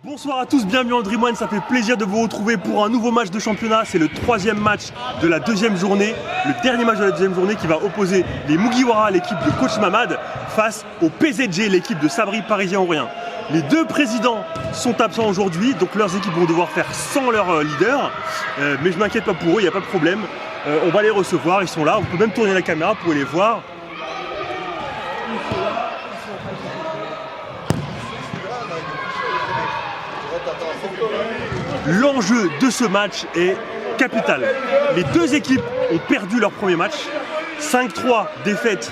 Bonsoir à tous, bienvenue en Dream One, ça fait plaisir de vous retrouver pour un nouveau match de championnat. C'est le troisième match de la deuxième journée, le dernier match de la deuxième journée qui va opposer les Mugiwara, l'équipe de coach Mamad, face au PSG, l'équipe de Sabri Parisien-Orient. Les deux présidents sont absents aujourd'hui, donc leurs équipes vont devoir faire sans leur leader, mais je m'inquiète pas pour eux, il n'y a pas de problème. On va les recevoir, ils sont là, on peut même tourner la caméra pour les voir. L'enjeu de ce match est capital. Les deux équipes ont perdu leur premier match. 5-3 défaite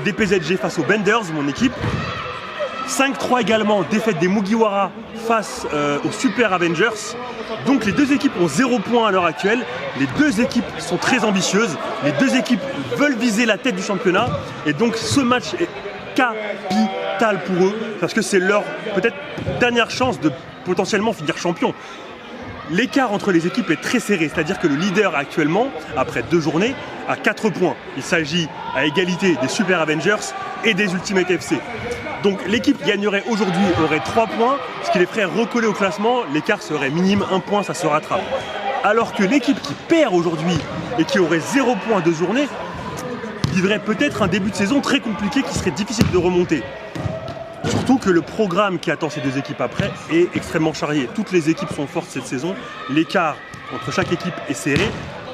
des PSG face aux Benders, mon équipe. 5-3 également défaite des Mugiwara face aux Super Avengers. Donc les deux équipes ont 0 points à l'heure actuelle. Les deux équipes sont très ambitieuses. Les deux équipes veulent viser la tête du championnat. Et donc ce match est capital pour eux parce que c'est leur peut-être dernière chance de potentiellement finir champion. L'écart entre les équipes est très serré, c'est-à-dire que le leader actuellement, après 2 journées, a 4 points. Il s'agit à égalité des Super Avengers et des Ultimate FC. Donc l'équipe qui gagnerait aujourd'hui aurait 3 points, ce qui les ferait recoller au classement, l'écart serait minime, 1 point, ça se rattrape. Alors que l'équipe qui perd aujourd'hui et qui aurait 0 point de journée, vivrait peut-être un début de saison très compliqué qui serait difficile de remonter. Surtout que le programme qui attend ces deux équipes après est extrêmement charrié. Toutes les équipes sont fortes cette saison. L'écart entre chaque équipe est serré.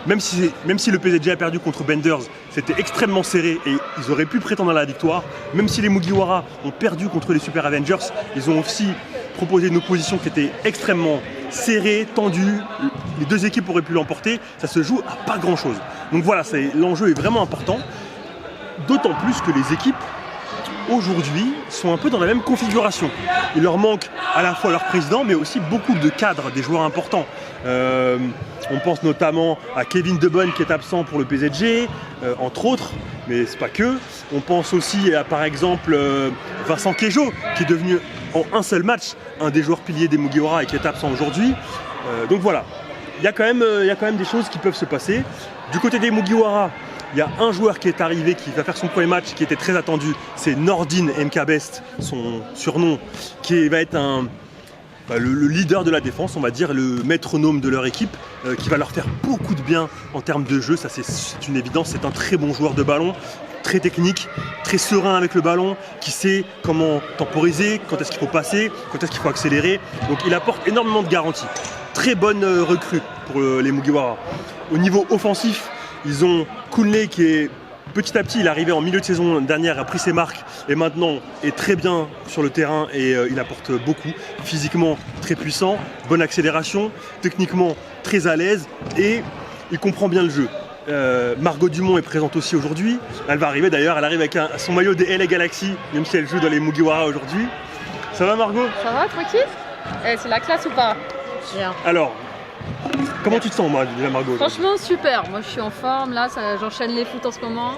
Même si le PSG a perdu contre Benders, c'était extrêmement serré et ils auraient pu prétendre à la victoire. Même si les Mugiwara ont perdu contre les Super Avengers, ils ont aussi proposé une opposition qui était extrêmement serrée, tendue. Les deux équipes auraient pu l'emporter. Ça se joue à pas grand-chose. Donc voilà, l'enjeu est vraiment important. D'autant plus que les équipes aujourd'hui sont un peu dans la même configuration. Il leur manque à la fois leur président mais aussi beaucoup de cadres, des joueurs importants. On pense notamment à Kevin De Bruyne qui est absent pour le PSG, entre autres, mais c'est pas que. On pense aussi à par exemple Vincent Queijo qui est devenu en un seul match un des joueurs piliers des Mugiwara et qui est absent aujourd'hui. Donc voilà, il y a quand même des choses qui peuvent se passer. Du côté des Mugiwara, il y a un joueur qui est arrivé, qui va faire son premier match, qui était très attendu, c'est Nordin MK-Best, son surnom, qui va être le leader de la défense, on va dire, le métronome de leur équipe, qui va leur faire beaucoup de bien en termes de jeu, ça c'est une évidence, c'est un très bon joueur de ballon, très technique, très serein avec le ballon, qui sait comment temporiser, quand est-ce qu'il faut passer, quand est-ce qu'il faut accélérer, donc il apporte énormément de garanties. Très bonne recrue pour les Mugiwara. Au niveau offensif, ils ont Kunle qui est petit à petit, il est arrivé en milieu de saison dernière, a pris ses marques et maintenant est très bien sur le terrain et il apporte beaucoup. Physiquement très puissant, bonne accélération, techniquement très à l'aise et il comprend bien le jeu. Margot Dumont est présente aussi aujourd'hui. Elle va arriver d'ailleurs, elle arrive avec son maillot des LA Galaxy, même si elle joue dans les Mugiwara aujourd'hui. Ça va Margot? Ça va, tranquille? C'est la classe ou pas? Bien. Alors, comment tu te sens, déjà, Margot? Franchement, super. Moi, je suis en forme. Là, j'enchaîne les foot en ce moment.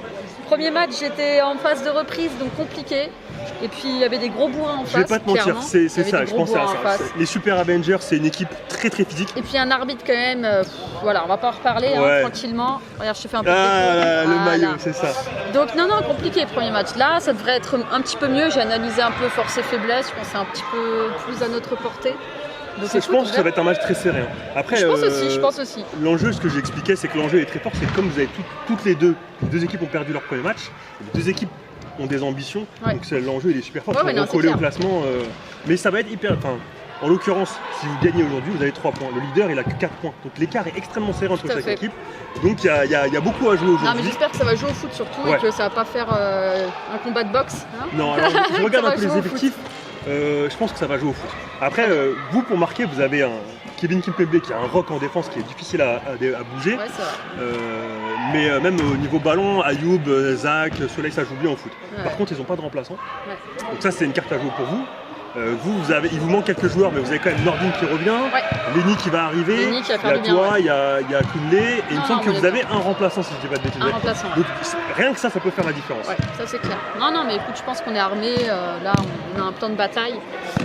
Premier match, j'étais en phase de reprise, donc compliqué. Et puis, il y avait des gros bourrins en face. Je vais pas te mentir, c'est ça, je pense à ça. Face. Les Super Avengers, c'est une équipe très très physique. Et puis, un arbitre quand même. Voilà, on va pas en reparler ouais. tranquillement. Regarde, je te fais un peu de le maillot, c'est ça. Donc, non, compliqué, premier match. Là, ça devrait être un petit peu mieux. J'ai analysé un peu force et faiblesse. Je pense que c'est un petit peu plus à notre portée. Donc, je pense que ça va être un match très serré. Après, je pense aussi. L'enjeu, ce que j'expliquais, c'est que l'enjeu est très fort. C'est que comme vous avez toutes les deux équipes ont perdu leur premier match, les deux équipes ont des ambitions. Ouais. Donc l'enjeu il est super fort pour recoller au classement. Mais ça va être hyper. Enfin, en l'occurrence, si vous gagnez aujourd'hui, vous avez 3 points. Le leader, il a que 4 points. Donc l'écart est extrêmement serré entre chaque équipe. Donc il y a beaucoup à jouer aujourd'hui. Non, mais j'espère que ça va jouer au foot surtout et que ça va pas faire un combat de boxe. Hein, non, alors je regarde un peu les effectifs. Je pense que ça va jouer au foot. Après, vous pour marquer, vous avez un Kevin Kimpembe qui a un rock en défense qui est difficile à bouger. Ouais, c'est vrai. Mais même au niveau ballon, Ayoub, Zach, Soleil, ça joue bien au foot. Ouais. Par contre, ils n'ont pas de remplaçant. Ouais. Donc ça, c'est une carte à jouer pour vous. Il vous manque quelques joueurs, mais vous avez quand même Nordin qui revient, Lenny qui va arriver, il y a toi, il y a Kunle, et il me semble que vous avez un remplaçant si je ne dis pas de bêtises. Un remplaçant. Donc rien que ça peut faire la différence. Ouais, ça c'est clair. Non, mais écoute, je pense qu'on est armé, là on a un plan de bataille.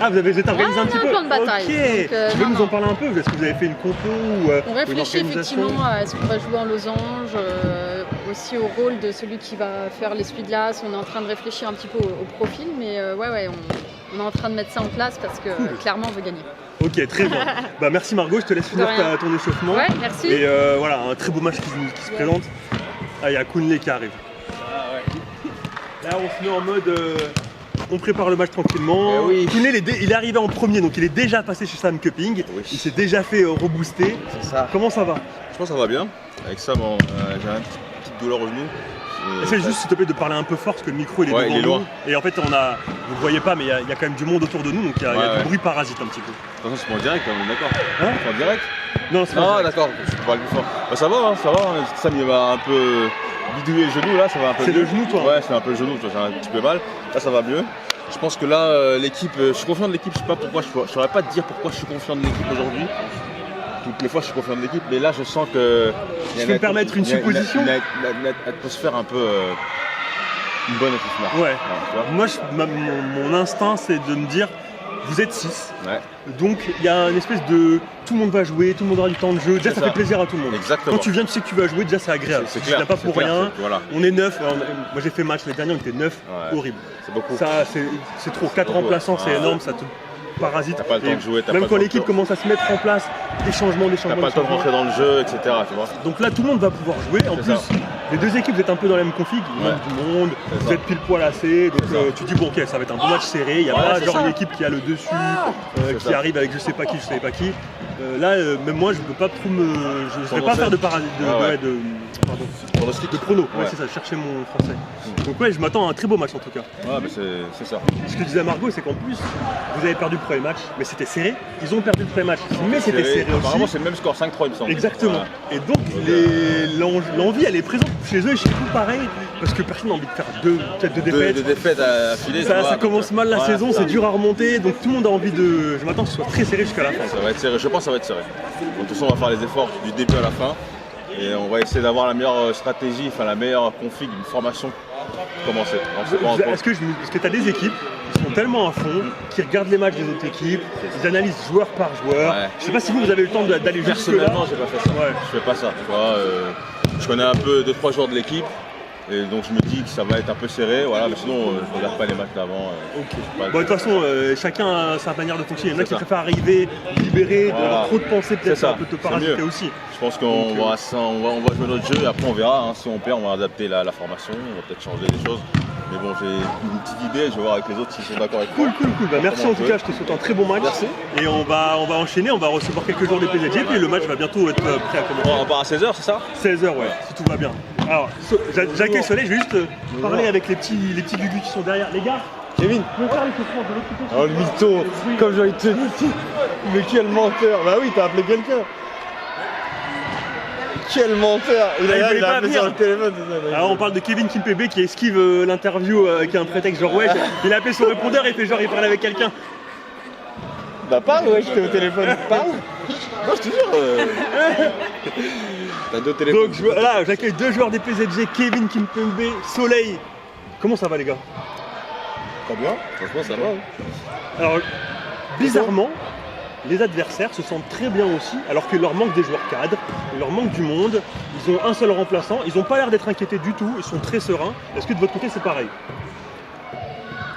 Ah, vous avez organisé un petit peu? Un plan de bataille. Ok, tu veux nous en parler un peu? Est-ce que vous avez fait une compo ou on réfléchit effectivement à est-ce qu'on va jouer en losange, aussi au rôle de celui qui va faire l'essuie-glace. On est en train de réfléchir un petit peu au profil, mais on est en train de mettre ça en place parce que clairement on veut gagner. Ok, très bien. Bah, merci Margot, je te laisse finir ton échauffement. Ouais, merci. Et voilà, un très beau match qui se présente. Ah, il y a Kounlé qui arrive. Là, on se met en mode. On prépare le match tranquillement. Kounlé, il est arrivé en premier, donc il est déjà passé chez Sam Cupping. Il s'est déjà fait rebooster. C'est ça. Comment ça va? Je pense que ça va bien. Avec ça, bon, j'ai une petite douleur au genou. Essaye juste, s'il te plaît, de parler un peu fort parce que le micro il est devant loin. nous. Et en fait, vous ne voyez pas, mais il y a quand même du monde autour de nous, donc il y a du bruit parasite un petit peu. De toute façon, c'est pas en direct, on est d'accord. Hein? C'est en direct? Non, c'est pas en direct. D'accord, je peux parler plus fort. Bah, ça va, ça va. Sam il m'a un peu bidouillé le genou, là, ça va un peu mieux. C'est le genou, toi? Ouais, c'est un peu le genou, j'ai un petit peu mal. Là, ça va mieux. Je pense que là, l'équipe, je suis confiant de l'équipe, je sais pas pourquoi, je saurais pas te dire pourquoi je suis confiant de l'équipe aujourd'hui. Toutes les fois, je suis confiant de l'équipe, mais là, je sens que. Je peux me permettre une supposition? Une atmosphère un peu. Une bonne atmosphère. Ouais. Moi, mon instinct, c'est de me dire, vous êtes 6. Ouais. Donc, il y a une espèce de. Tout le monde va jouer, tout le monde aura du temps de jeu. Déjà, ça fait plaisir à tout le monde. Exactement. Quand tu viens, tu sais que tu vas jouer, déjà, c'est agréable. C'est clair. Tu pas pour rien. Voilà. On est 9. Moi, j'ai fait match l'année dernière, on était 9. Ouais. Horrible. C'est beaucoup. Ça, c'est trop. 4 remplaçants, c'est énorme. Ça te parasite. T'as pas le temps de jouer. Même quand l'équipe commence à se mettre en place, des changements. T'as pas le temps de rentrer dans le jeu, etc. Tu vois. Donc là, tout le monde va pouvoir jouer. En plus, les deux équipes, vous êtes un peu dans la même config. Il manque du monde, vous êtes pile poil assez. Donc tu dis, bon, ok, ça va être un bon match serré. Il n'y a pas genre une équipe qui a le dessus, qui arrive avec je sais pas qui. Là, même moi, je peux pas trop je ne vais pas faire de parasite. De chrono. Ouais, c'est ça, chercher mon français. Donc, ouais, je m'attends à un très beau match en tout cas. Ouais, mais c'est ça. Ce que disait Margot, c'est qu'en plus, vous avez perdu le premier match, mais c'était serré. Ils ont perdu le premier match, mais c'était serré aussi. Apparemment, c'est le même score, 5-3, il me semble. Exactement. Et donc, l'envie, elle est présente chez eux et chez nous, pareil. Parce que personne n'a envie de faire deux défaites. Deux défaites à filer. Ça commence mal la saison, c'est dur à remonter. Donc, tout le monde a envie de. Je m'attends que ce soit très serré jusqu'à la fin. Ça va être serré, je pense que ça va être serré. De toute façon, on va faire les efforts du début à la fin. Et on va essayer d'avoir la meilleure stratégie, enfin la meilleure config, une formation pour commencer. Parce que tu as des équipes qui sont tellement à fond, qui regardent les matchs des autres équipes, ils analysent joueur par joueur. Ouais. Je sais pas si vous avez eu le temps d'aller jusque là. Personnellement, j'ai pas fait ça. Ouais. Je fais pas ça. Tu vois, je connais un peu 2-3 joueurs de l'équipe. Et donc je me dis que ça va être un peu serré, voilà, mais sinon je regarde pas les matchs d'avant. Bon, de toute façon, chacun a sa manière de fonctionner. Il y en a qui préfèrent arriver, libérer, d'avoir trop de pensées, peut-être ça peut te parasiter aussi. Je pense qu'on va jouer notre jeu et après on verra. Hein, si on perd, on va adapter la formation, on va peut-être changer des choses. Mais bon, j'ai une petite idée, je vais voir avec les autres s'ils sont d'accord avec moi. Cool. Bah, merci en tout cas, je te souhaite un très bon match. Merci. Et on va enchaîner, on va recevoir quelques jours des PZG, puis le match va bientôt être prêt à commencer. On part à 16h, c'est ça? 16h, ouais, si tout va bien. Alors, j'accueille Soleil, je vais juste parler avec les petits gugus qui sont derrière. Les gars, Kevin, tu peux faire les coups de l'autre côté? Oh le mytho, comme j'ai envie de te dire. Mais quel menteur. Bah oui, t'as appelé quelqu'un. Quel menteur. Il a appelé sur le téléphone. Alors on parle de Kevin Kimpembe qui esquive l'interview avec un prétexte genre ouais, il a appelé son répondeur et fait genre il parlait avec quelqu'un. Bah parle, ouais, j'étais au téléphone. Parle. Non, je te jure. T'as deux téléphones. Donc voilà, j'accueille deux joueurs des PZG, Kevin Kimpembe, Soleil. Comment ça va les gars? Très bien, franchement ça va. Alors, bizarrement, les adversaires se sentent très bien aussi, alors qu'il leur manque des joueurs cadres, il leur manque du monde, ils ont un seul remplaçant, ils n'ont pas l'air d'être inquiétés du tout, ils sont très sereins. Est-ce que de votre côté c'est pareil?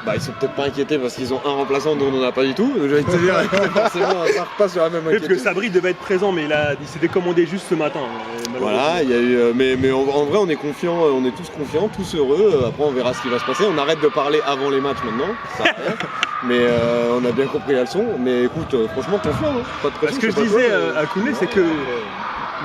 Bah ils sont peut-être pas inquiétés parce qu'ils ont un remplaçant dont on n'en a pas du tout. Je vais te dire, forcément ça repart sur la même inquiétude. Parce que Sabri devait être présent mais il s'est décommandé juste ce matin. Voilà, il y a eu, mais en vrai on est confiants, on est tous confiants, tous heureux. Après on verra ce qui va se passer. On arrête de parler avant les matchs maintenant. Ça mais on a bien compris la leçon. Mais écoute, franchement confiant, hein. Pas de pression. Ce que je disais à Kounlé, c'est que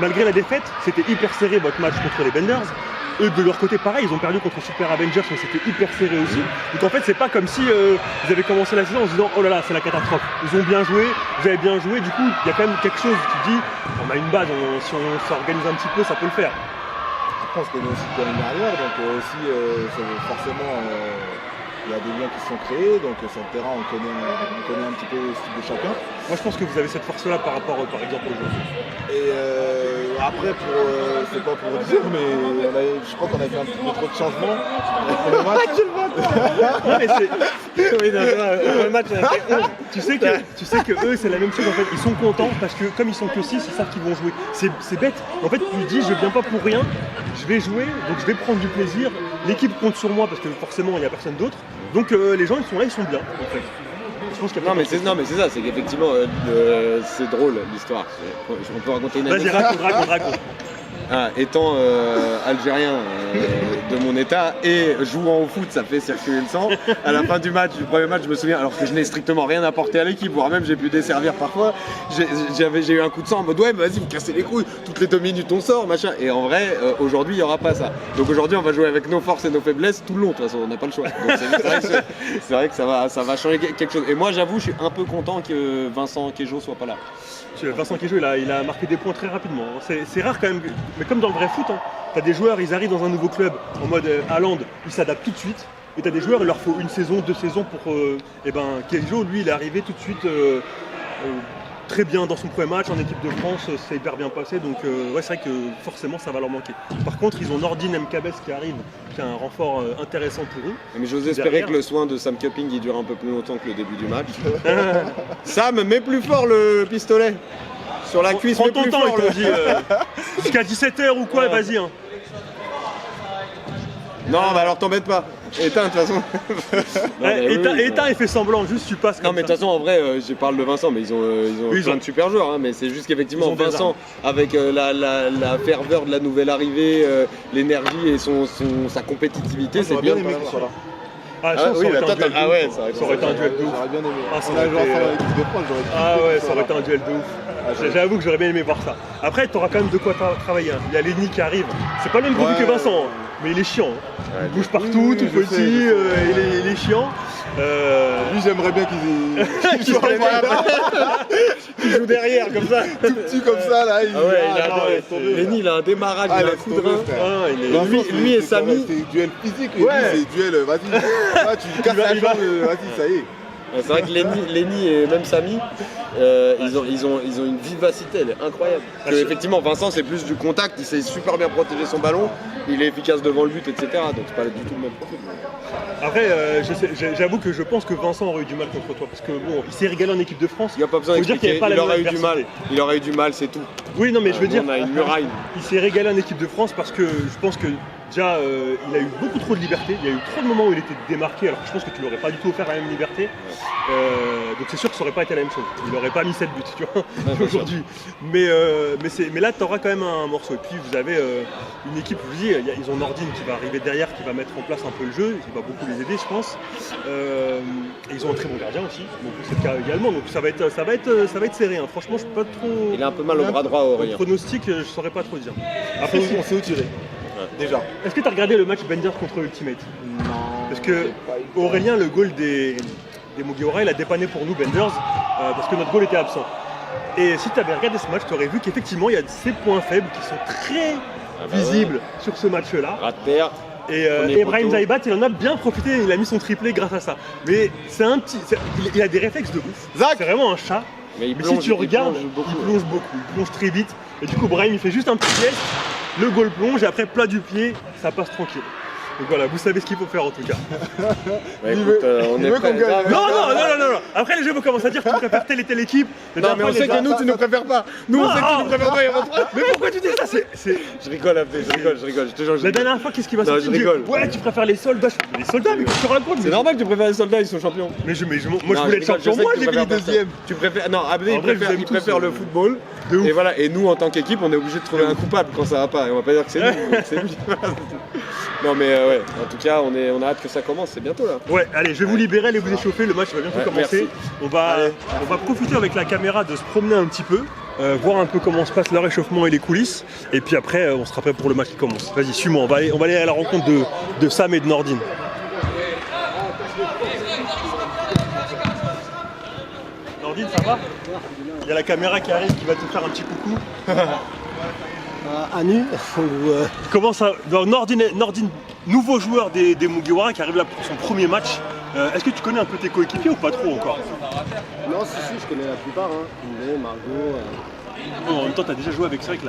malgré la défaite, c'était hyper serré votre match contre les Benders. Eux de leur côté pareil, ils ont perdu contre Super Avengers mais c'était hyper serré aussi. Donc en fait c'est pas comme si ils avaient commencé la saison en se disant oh là là c'est la catastrophe. Ils ont bien joué, vous avez bien joué, du coup il y a quand même quelque chose, tu te dis on a une base, si on s'organise un petit peu ça peut le faire. Après on se connaît aussi de l'année dernière, donc aussi forcément il y a des liens qui se sont créés, donc sur le terrain on connaît un petit peu le style de chacun. Moi je pense que vous avez cette force là par rapport par exemple aux joueurs. Et après c'est pas pour dire mais je crois qu'on a fait un petit peu trop de changements pour le match. Non mais c'est. Oui, le match tu sais que eux c'est la même chose en fait, ils sont contents parce que comme ils sont que 6, ils savent qu'ils vont jouer. C'est bête. En fait tu dis je viens pas pour rien, je vais jouer, donc je vais prendre du plaisir. L'équipe compte sur moi parce que forcément il n'y a personne d'autre. Donc les gens ils sont là, ils sont bien en fait. Je pense qu'il y a Non mais c'est ça, c'est qu'effectivement c'est drôle l'histoire. On peut raconter une Vas-y, raconte. Étant algérien de mon état et jouant au foot, ça fait circuler le sang. À la fin du premier match, je me souviens, alors que je n'ai strictement rien apporté à l'équipe, voire même j'ai pu desservir parfois, j'ai eu un coup de sang en mode ouais, mais vas-y, vous cassez les couilles, toutes les 2 minutes on sort, machin. Et en vrai, aujourd'hui, il n'y aura pas ça. Donc aujourd'hui, on va jouer avec nos forces et nos faiblesses tout le long, de toute façon, on n'a pas le choix. Donc c'est vrai que ça va changer quelque chose. Et moi, j'avoue, je suis un peu content que Vincent Queijo soit pas là. Vincent Queijo, il a marqué des points très rapidement. C'est rare quand même, mais comme dans le vrai foot, hein, t'as des joueurs, ils arrivent dans un nouveau club en mode Haaland, ils s'adaptent tout de suite. Et t'as des joueurs, il leur faut 1 saison, 2 saisons pour. Queijo, lui, il est arrivé tout de suite très bien dans son premier match en équipe de France, c'est hyper bien passé. Donc ouais, c'est vrai que forcément, ça va leur manquer. Par contre, ils ont Nordin Mkabes qui arrive, qui est un renfort intéressant pour eux. Mais j'ose espérer que le soin de Sam Cupping il dure un peu plus longtemps que le début du match. Sam, mets plus fort le pistolet. Sur la cuisse, prends mets ton plus temps, fort. il te dit. Jusqu'à 17h ou quoi, vas-y. Hein. Non, bah alors t'embête pas. Éteins de toute façon. Éteins, il fait semblant, juste tu passes comme Non mais de toute façon en vrai, je parle de Vincent, mais ils ont plein de super joueurs, hein, mais c'est juste qu'effectivement Vincent, avec la ferveur de la nouvelle arrivée, l'énergie et sa compétitivité, c'est bien. Ah ouais, ça aurait été un duel de ouf. J'aurais bien aimé. Ça On aurait a joué été, ensemble avec l'équipe de France, j'aurais kiffé. Ah ouais, ça aurait été un duel de ouf. J'avoue que j'aurais bien aimé voir ça. Après, tu auras quand même de quoi travailler. Hein. Il y a Lenny qui arrive. C'est pas le même profil que Vincent, hein, mais il est chiant. Hein. Il bouge partout, tout petit, il est chiant. Lui, j'aimerais bien qu'il joue derrière comme ça. tout petit comme ça là. Lenny il a un démarrage, il a un coup de rein. Lui et Samy. C'est duel physique, c'est duel, vas-y. Tu casses la jambe, vas-y, ça y est. C'est vrai que Lenny et même Samy, ils ont une vivacité, elle est incroyable. Effectivement, Vincent, c'est plus du contact, il sait super bien protéger son ballon, il est efficace devant le but, etc. Donc c'est pas du tout le même profil. Après, j'avoue que je pense que Vincent aurait eu du mal contre toi, parce que bon, il s'est régalé en équipe de France. Il n'y a pas besoin d'expliquer, il aurait eu du mal. Il aurait eu du mal, c'est tout. Oui, non, mais je veux dire, on a une muraille. Il s'est régalé en équipe de France parce que je pense que déjà, il a eu beaucoup trop de liberté. Il y a eu trop de moments où il était démarqué, alors que je pense que tu l'aurais pas du tout offert la même liberté. Donc c'est sûr que ça aurait pas été la même chose. Il n'aurait pas mis 7 buts, tu vois, aujourd'hui. Mais là, tu auras quand même un morceau. Et puis vous avez une équipe, je vous dis, ils ont Nordin qui va arriver derrière, qui va mettre en place un peu le jeu, qui va beaucoup les aider, je pense. Et ils ont un très bon gardien aussi, donc c'est le cas également. Donc ça va être serré. Hein. Franchement, je peux pas trop. Il a un peu mal au bras droit, Aurélien. Pronostic, je saurais pas trop dire. Après, on s'est où tiré. Déjà. Est-ce que tu as regardé le match Benders contre Ultimate? Non. Parce que Aurélien, le goal des Mugiwara, il a dépanné pour nous Benders parce que notre goal était absent. Et si tu avais regardé ce match, tu aurais vu qu'effectivement il y a ces points faibles qui sont très visibles sur ce match-là. Rat de terre. Et Brahim Zaibat, il en a bien profité, il a mis son triplé grâce à ça. Mais il a des réflexes de ouf. C'est vraiment un chat. Mais si tu regardes, il plonge beaucoup, il plonge très vite. Et du coup, Brahim il fait juste un petit geste, le goal plonge et après plat du pied, ça passe tranquille. Donc voilà, vous savez ce qu'il faut faire en tout cas. Bah, écoute, on est prêt. Non. Après les gens vont commencer à dire que tu préfères telle et telle équipe. Non mais on sait que nous tu ne préfères pas. Nous on sait que tu ne préfères pas, il y a pas de problème. Mais pourquoi tu dis ça? Je rigole Abdé, je rigole, je te jure. La dernière fois, qu'est-ce qui va sortir? Je rigole. Ouais, tu préfères les soldats. Les soldats, mais tu racontes. C'est normal que tu préfères les soldats, ils sont champions. Mais moi je voulais être champion, moi j'ai fini deuxième. Tu préfères. Non, Abdé il préfère le football. Et voilà, et nous en tant qu'équipe, on est obligé de trouver un coupable quand ça va pas. Et on va pas dire que c'est nous, c'est lui. Non mais ouais, en tout cas, on a hâte que ça commence, c'est bientôt là. Ouais, allez, je vais vous libérer, allez vous échauffer, le match va bientôt commencer. On va profiter avec la caméra de se promener un petit peu, voir un peu comment se passe le réchauffement et les coulisses. Et puis après, on sera prêt pour le match qui commence. Vas-y, suis-moi, on va aller à la rencontre de Sam et de Nordin. Nordin, ça va? Il y a la caméra qui arrive qui va te faire un petit coucou. À nu Comment ça? Nordin, nouveau joueur des Mugiwara qui arrive là pour son premier match. Est-ce que tu connais un peu tes coéquipiers ou pas trop encore? Non, si, je connais la plupart. Margot, En même temps, tu as déjà joué avec quelques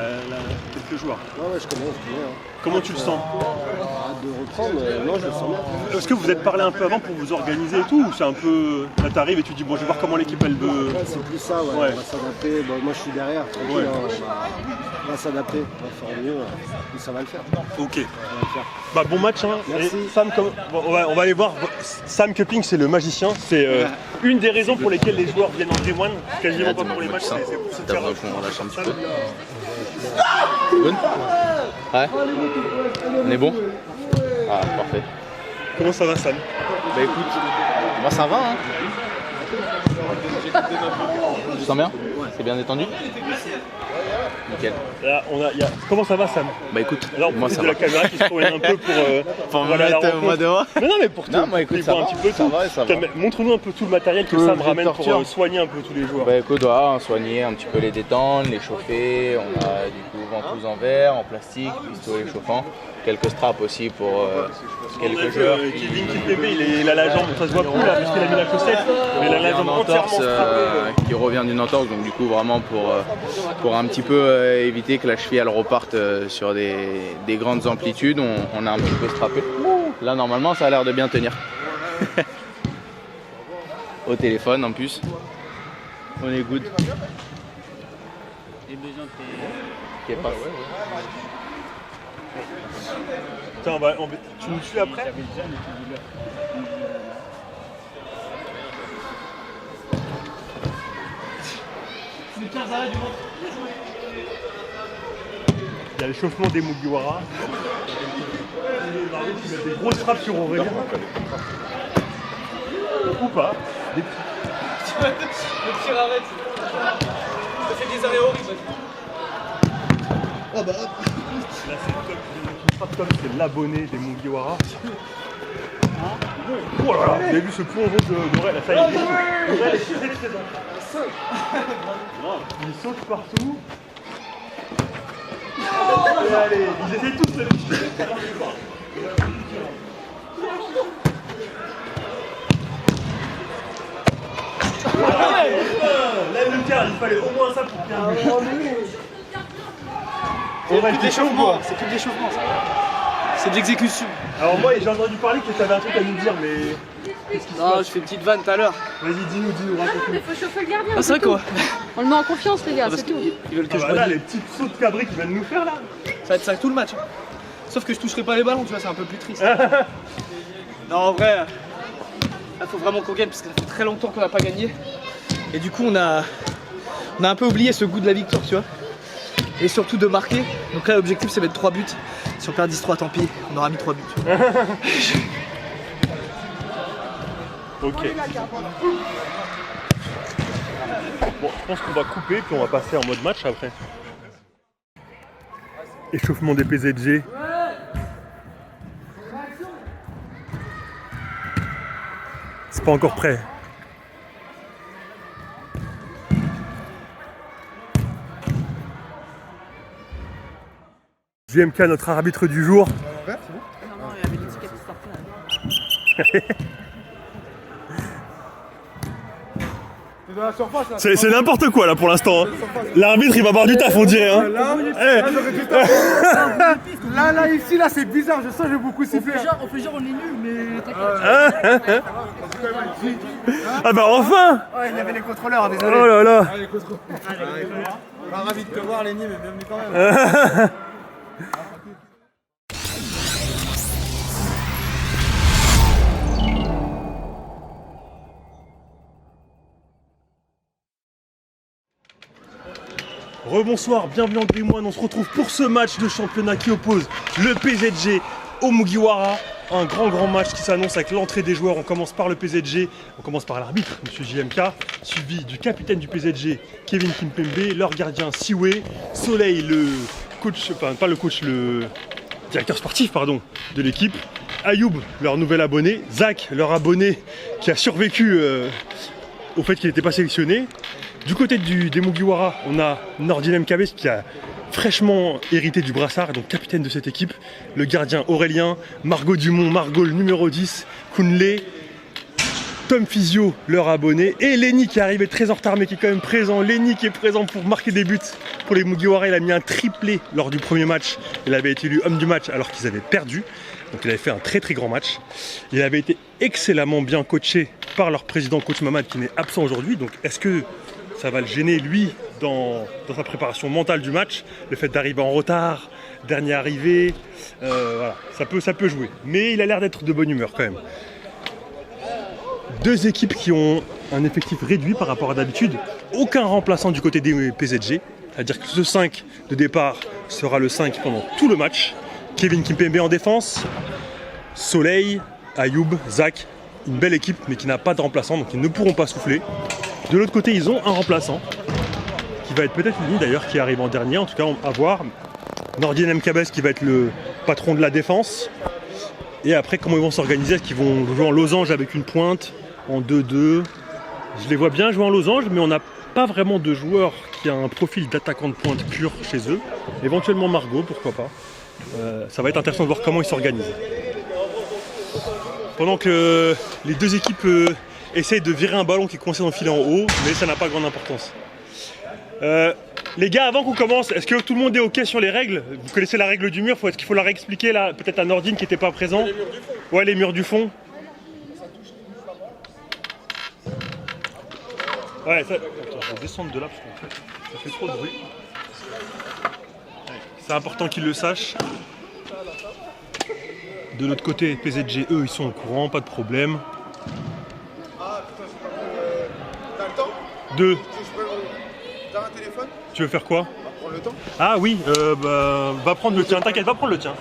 joueurs. Ouais, je connais. Comment tu le sens? Hâte de reprendre, non, je le sens bien. Est-ce que vous êtes parlé un peu avant pour vous organiser et tout? Ou c'est un peu. Là, t'arrives et tu dis, bon, je vais voir comment l'équipe elle veut. Ouais, c'est plus ça, ouais. Ouais. On va s'adapter. Bon, moi, je suis derrière, tranquille. Ouais. On va s'adapter, on va faire mieux. Et ça va le faire. Ok. Ça va le faire. Bah, bon match, hein. Merci. Et Sam, bon, on va aller voir. Sam Köpping, c'est le magicien. C'est une des raisons pour lesquelles les joueurs viennent en Dream One. Quasiment pas pour les matchs. C'est pour se faire. On lâche un petit peu. Good. Ouais. On est bon? Ah, parfait. Comment ça va, Sam? Bah écoute, moi ça va, hein. Tu te sens bien? C'est bien détendu? Nickel. Là, Comment ça va, Sam? Bah écoute, Là, on moi profite ça de va. la caméra qui se promène un peu pour me aller à la mettre moi rencontre. dehors. Mais non, mais pour Non, moi écoute, ça voir va, un petit peu ça tout. va, ça va. Montre-nous un peu tout le matériel que Tout Sam le ramène pour torture. soigner un peu tous les joueurs. Bah écoute, voilà, soigner un petit peu les détendre, les chauffer. On a du coup ventouses en verre, en plastique, pistolet chauffant. Quelques straps aussi pour quelques joueurs. Kevin Kimpembe, il a la jambe, ça se voit plus là parce qu'il a mis la chaussette, mais il a la jambe en entièrement entorse, strappée. qui revient d'une entorse, donc du coup vraiment pour un petit peu éviter que la cheville elle reparte sur des grandes amplitudes, on a un petit peu strappé. Là normalement ça a l'air de bien tenir. Au téléphone en plus. On est good. Qui est pas. Tiens, tu nous suis après? Il y a l'échauffement des Mugiwara. Il y a des grosses frappes sur Aurélien. Ou pas. Des petits. Le tir arrête. Ça fait des arrêts horribles. Là, c'est le top. Une frappe top, c'est l'abonné des Mugiwara. Oh là là, vous avez vu ce plomb d'Aurel, ça y est. Aurel est très présent. Il saute partout. Et allez, ils essaient tous de le piquer. Lève le terre, il fallait au moins ça pour faire un but. Aurel, t'es chaud ou quoi? C'est que de l'échauffement ça. C'est de l'exécution. Alors moi j'ai entendu parler que tu avais un truc à nous dire, mais qu'est-ce qui se Non, passe? je fais une petite vanne tout à l'heure. Vas-y, dis-nous, raconte-nous. Il faut chauffer le gardien. Ah, c'est vrai quoi? On le met en confiance, les gars, Parce c'est tout. qu'ils veulent que Ah je bah là, boite. les petites sauts de cabri qu'ils viennent nous faire là. Ça va être ça tout le match. Hein. Sauf que je toucherai pas les ballons, tu vois, c'est un peu plus triste. Non, en vrai, il faut vraiment qu'on gagne parce que ça fait très longtemps qu'on n'a pas gagné. Et du coup, on a un peu oublié ce goût de la victoire, tu vois. Et surtout de marquer. Donc là, l'objectif, c'est mettre 3 buts. Si on perd 10-3, tant pis, on aura mis 3 buts. Ok. Bon, je pense qu'on va couper puis on va passer en mode match après. Échauffement des PZG. C'est pas encore prêt. JMK, notre arbitre du jour. C'est n'importe quoi là pour l'instant. Hein. L'arbitre il va avoir du taf on dirait. Hein. Là, ici, là, c'est bizarre, je sens que j'ai beaucoup sifflé. On fait genre, on est nul, mais t'inquiète. Ah bah enfin. Ouais, il y avait les contrôleurs, désolé. Oh là là. Ravi de te voir, Lenny, mais bienvenue quand même. Rebonsoir, bienvenue en Dream One. On se retrouve pour ce match de championnat qui oppose le PZG au Mugiwara. Un grand match qui s'annonce avec l'entrée des joueurs. On commence par le PZG, on commence par l'arbitre, M. JMK, suivi du capitaine du PZG, Kevin Kimpembe, leur gardien Siwe, Soleil, le coach, enfin pas le coach, le directeur sportif pardon, de l'équipe, Ayoub, leur nouvel abonné, Zach, leur abonné qui a survécu au fait qu'il n'était pas sélectionné. Du côté des Mugiwara, on a Nordin Mkabes qui a fraîchement hérité du brassard, donc capitaine de cette équipe, le gardien Aurélien, Margot Dumont, Margot le numéro 10, Kunle, Tom Physio, leur abonné, et Lenny qui est arrivé très en retard mais qui est quand même présent. Lenny qui est présent pour marquer des buts pour les Mugiwara. Il a mis un triplé lors du premier match. Il avait été élu homme du match alors qu'ils avaient perdu. Donc il avait fait un très très grand match. Il avait été excellemment bien coaché par leur président, coach Mamad, qui n'est absent aujourd'hui. Donc est-ce que ça va le gêner lui dans sa préparation mentale du match? Le fait d'arriver en retard, dernier arrivé, voilà, ça peut jouer. Mais il a l'air d'être de bonne humeur quand même. Deux équipes qui ont un effectif réduit par rapport à d'habitude. Aucun remplaçant du côté des PSG. C'est-à-dire que ce 5 de départ sera le 5 pendant tout le match. Kevin Kimpembe en défense. Soleil, Ayoub, Zach. Une belle équipe mais qui n'a pas de remplaçant, donc ils ne pourront pas souffler. De l'autre côté, ils ont un remplaçant. Qui va être peut-être Lenny d'ailleurs, qui arrive en dernier. En tout cas, à voir. Nordin Mkabes qui va être le patron de la défense. Et après, comment ils vont s'organiser? Est-ce qu'ils vont jouer en losange avec une pointe, en 2-2? Je les vois bien jouer en losange, mais on n'a pas vraiment de joueur qui a un profil d'attaquant de pointe pur chez eux. Éventuellement Margot, pourquoi pas. Ça va être intéressant de voir comment ils s'organisent. Pendant que les deux équipes essayent de virer un ballon qui est coincé dans le filet en haut, mais ça n'a pas grande importance. Les gars, avant qu'on commence, est-ce que tout le monde est ok sur les règles? Vous connaissez la règle du mur, est-ce qu'il faut la réexpliquer là? Peut-être à Nordin qui n'était pas présent. Les murs du fond. Ouais, les murs du fond. Ouais, ça... Attends, je vais descendre de là parce qu'en fait, ça fait trop de bruit. C'est important qu'ils le sachent. De l'autre côté, PSG, eux, ils sont au courant, pas de problème. T'as le temps? 2. T'as un téléphone? Tu veux faire quoi? Prends le temps. Ah oui, va prendre le tien, t'inquiète, va prendre le tien.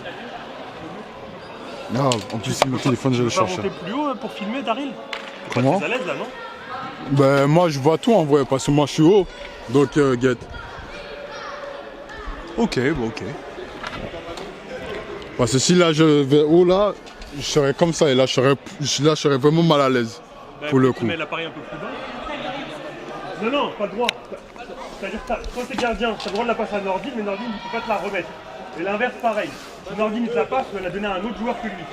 Non, en plus mon téléphone je le cherche. Tu vas monter plus haut pour filmer, Daryl? Comment? T'es à l'aise là, non? Ben moi je vois tout en vrai, parce que moi je suis haut, donc get. Ok, bon ok. Parce que si là je vais haut là, je serais comme ça et là je serais vraiment mal à l'aise pour le coup. Tu mets l'appareil un peu plus bas. Non, non, pas le droit. C'est-à-dire que quand t'es gardien, t'as le droit de la passer à Nordin, mais Nordin il peut pas te la remettre. Et l'inverse pareil. Si Nordin il te la passe, tu vas la donner à un autre joueur que lui.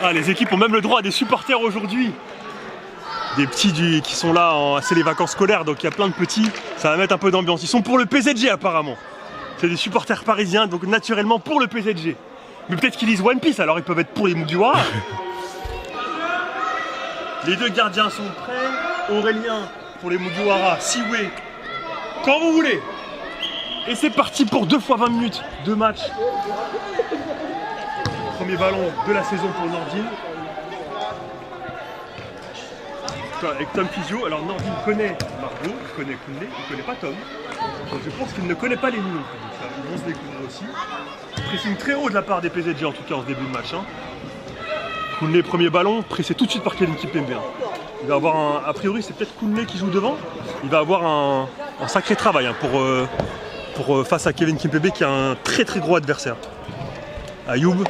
Ah, les équipes ont même le droit à des supporters aujourd'hui. Des petits qui sont là, c'est les vacances scolaires, donc il y a plein de petits. Ça va mettre un peu d'ambiance. Ils sont pour le PSG apparemment. C'est des supporters parisiens, donc naturellement pour le PSG. Mais peut-être qu'ils lisent One Piece, alors ils peuvent être pour les Mugiwara. Les deux gardiens sont prêts. Aurélien pour les Mugiwara, Siwe, quand vous voulez. Et c'est parti pour 2 fois 20 minutes de match. Premier ballon de la saison pour Nordin. Avec Tom Physio, alors Nordin connaît Margot, il connaît Koundé, il ne connaît pas Tom. Donc je pense qu'il ne connaît pas les noms. Ils vont se découvrir aussi. Pressing très haut de la part des PSG en tout cas en ce début de match. Koundé, premier ballon, pressé tout de suite par Kevin Kimpembe. Il va avoir un. A priori, c'est peut-être Koundé qui joue devant. Il va avoir un sacré travail pour face à Kevin Kimpembe qui a un très très gros adversaire. Ayoub.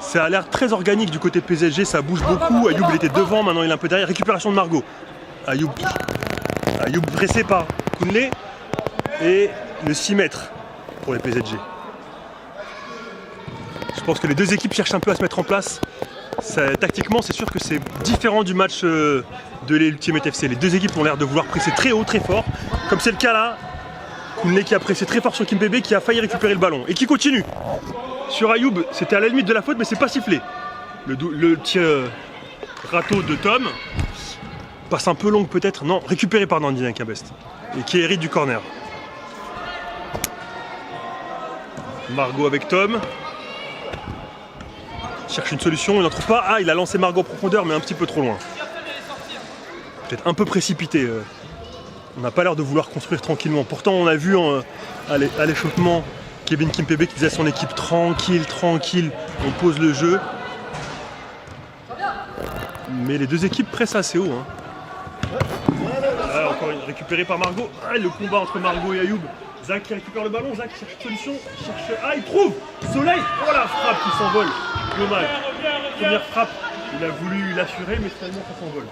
Ça a l'air très organique du côté PSG, ça bouge beaucoup. Ayoub il était devant, maintenant il est un peu derrière. Récupération de Margot. Ayoub pressé par Koundé. Et le 6 mètres pour les PSG. Je pense que les deux équipes cherchent un peu à se mettre en place. Tactiquement, c'est sûr que c'est différent du match de l'Ultimate FC. Les deux équipes ont l'air de vouloir presser très haut, très fort. Comme c'est le cas là. Koundé qui a pressé très fort sur Kimpembe, qui a failli récupérer le ballon. Et qui continue. Sur Ayoub, c'était à la limite de la faute, mais c'est pas sifflé. Le petit râteau de Tom. Passe un peu longue peut-être. Non, récupéré par Nordin Cabest. Et qui hérite du corner. Margot avec Tom. Cherche une solution, il n'en trouve pas. Ah, il a lancé Margot en profondeur, mais un petit peu trop loin. Peut-être un peu précipité. On n'a pas l'air de vouloir construire tranquillement. Pourtant, on a vu à l'échauffement Kevin Kimpembe qui disait à son équipe tranquille, tranquille, on pose le jeu. Mais les deux équipes pressent assez haut. Ah, encore une récupérée par Margot. Ah, le combat entre Margot et Ayoub. Zach qui récupère le ballon, Zach cherche une solution, Ah, il trouve Soleil. Oh la frappe qui s'envole. Dommage. Première frappe, il a voulu l'assurer, mais finalement ça s'envole.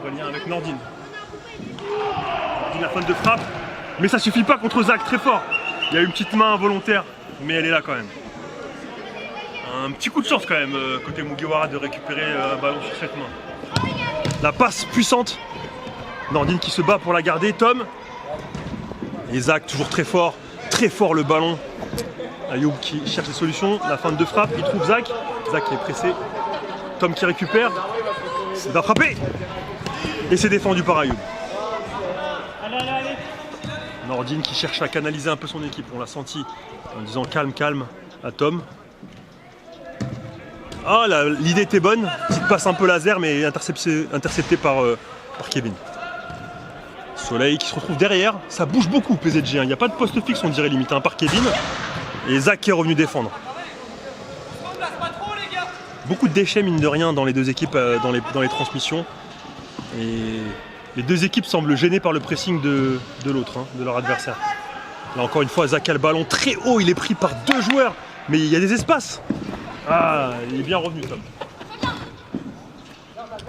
Aurélien avec Nordin. Nordin la faute de frappe. Mais ça suffit pas contre Zach, très fort. Il y a une petite main involontaire, mais elle est là quand même. Un petit coup de chance quand même, côté Mugiwara, de récupérer un ballon sur cette main. La passe puissante. Nordin qui se bat pour la garder. Tom. Et Zach toujours très fort le ballon. Ayoub qui cherche des solutions. La feinte de frappe, il trouve Zach. Zach qui est pressé. Tom qui récupère. Il va frapper. Et c'est défendu par Ayoub. Nordin qui cherche à canaliser un peu son équipe. On l'a senti en disant calme, calme à Tom. Ah, l'idée était bonne, petite passe un peu laser, mais interceptée par Kevin. Soleil qui se retrouve derrière, ça bouge beaucoup PSG, il n'y a pas de poste fixe on dirait limite, par Kevin. Et Zach qui est revenu défendre. Beaucoup de déchets mine de rien dans les deux équipes, dans les transmissions. Et les deux équipes semblent gênées par le pressing de l'autre, de leur adversaire. Là encore une fois, Zach a le ballon très haut, il est pris par deux joueurs, mais il y a des espaces. Ah, il est bien revenu Tom.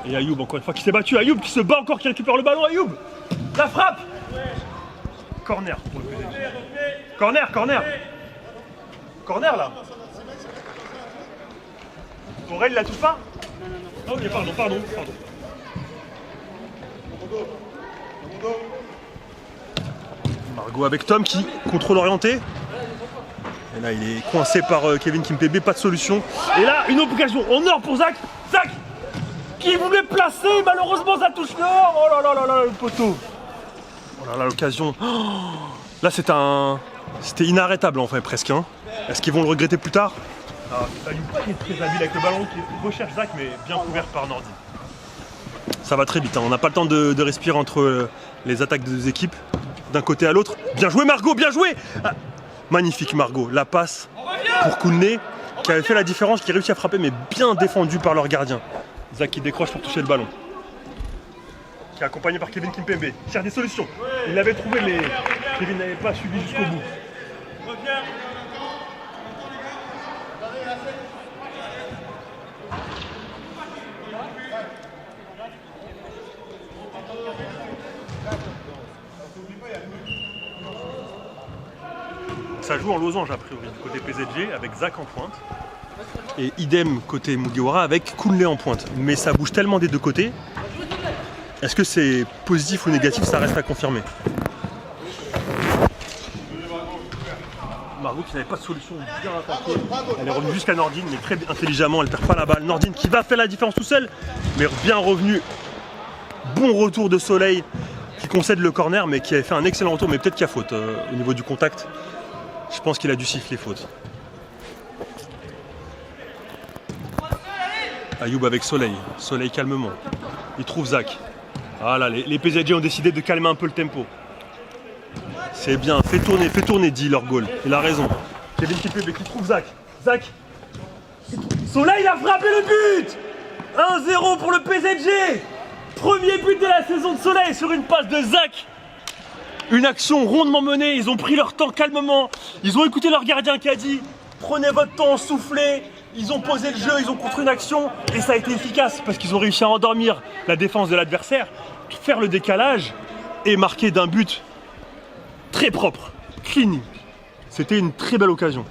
Et Ayoub encore une fois qui s'est battu. Ayoub qui se bat encore, qui récupère le ballon. Ayoub, la frappe. Corner pour le PSG. Corner là. Aurel il la touche pas. Ah ok, pardon. Margot avec Tom qui contrôle orienté. Et là, il est coincé par Kevin Kimpembe, pas de solution. Et là, une occasion en or pour Zach. Zach qui voulait placer, malheureusement, ça touche dehors. Oh là là, le poteau. Oh là là, l'occasion. Oh là, c'était inarrêtable, en fait, presque. Est-ce qu'ils vont le regretter plus tard? Ayoub très habile avec le ballon, qui recherche Zach, mais bien couvert par Nordin. Ça va très vite, on n'a pas le temps de respirer entre les attaques des deux équipes, d'un côté à l'autre. Bien joué, Margot, bien joué. Magnifique Margot, la passe pour Koundé qui avait fait la différence, qui réussit à frapper mais bien défendu par leur gardien. Zach qui décroche pour toucher le ballon. Qui est accompagné par Kevin Kimpembe. Il cherche des solutions. Il l'avait trouvé mais Kevin n'avait pas suivi jusqu'au bout. Ça joue en losange a priori du côté PSG avec Zach en pointe et idem côté Mugiwara avec Koundé en pointe. Mais ça bouge tellement des deux côtés. Est-ce que c'est positif ou négatif? Ça reste à confirmer. Margot qui n'avait pas de solution, bien attaquée. Elle est revenue jusqu'à Nordin mais très intelligemment, elle ne perd pas la balle. Nordin qui va faire la différence tout seul mais bien revenu. Bon retour de Soleil qui concède le corner mais qui avait fait un excellent retour mais peut-être qu'il y a faute au niveau du contact. Je pense qu'il a dû siffler faute. Ayoub avec Soleil. Soleil calmement. Il trouve Zach. Voilà, les PSG ont décidé de calmer un peu le tempo. C'est bien. Fais tourner, dit leur goal. Il a raison. Kevin Kimpembe qui trouve Zach. Zach. Soleil a frappé le but. 1-0 pour le PSG. Premier but de la saison de Soleil sur une passe de Zach. Une action rondement menée, ils ont pris leur temps calmement, ils ont écouté leur gardien qui a dit prenez votre temps, soufflez, ils ont posé le jeu, ils ont construit une action et ça a été efficace parce qu'ils ont réussi à endormir la défense de l'adversaire, faire le décalage et marquer d'un but très propre, clean. C'était une très belle occasion.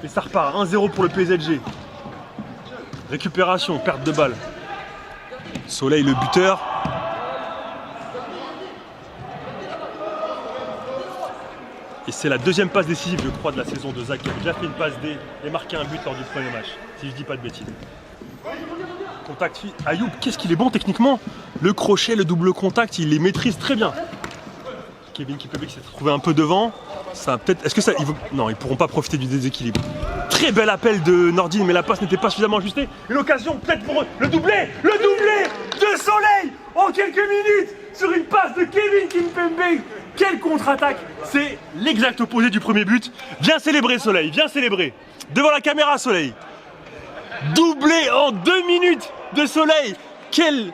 Et ça repart, 1-0 pour le PSG. Récupération, perte de balle. Soleil le buteur. Et c'est la deuxième passe décisive, je crois, de la saison de Zach qui a déjà fait une passe D et marqué un but lors du premier match, si je dis pas de bêtises. Contact, Ayoub, qu'est-ce qu'il est bon techniquement. Le crochet, le double contact, il les maîtrise très bien. Kevin Kimpembe qui s'est trouvé un peu devant. Ça peut-être. Est-ce que ça. Non, ils pourront pas profiter du déséquilibre. Très bel appel de Nordin, mais la passe n'était pas suffisamment ajustée. Une occasion peut-être pour eux. Le doublé de Soleil en quelques minutes sur une passe de Kevin Kimpembe. Quelle contre-attaque! C'est l'exact opposé du premier but. Viens célébrer Soleil, viens célébrer. Devant la caméra Soleil. Doublé en 2 minutes de Soleil. Quel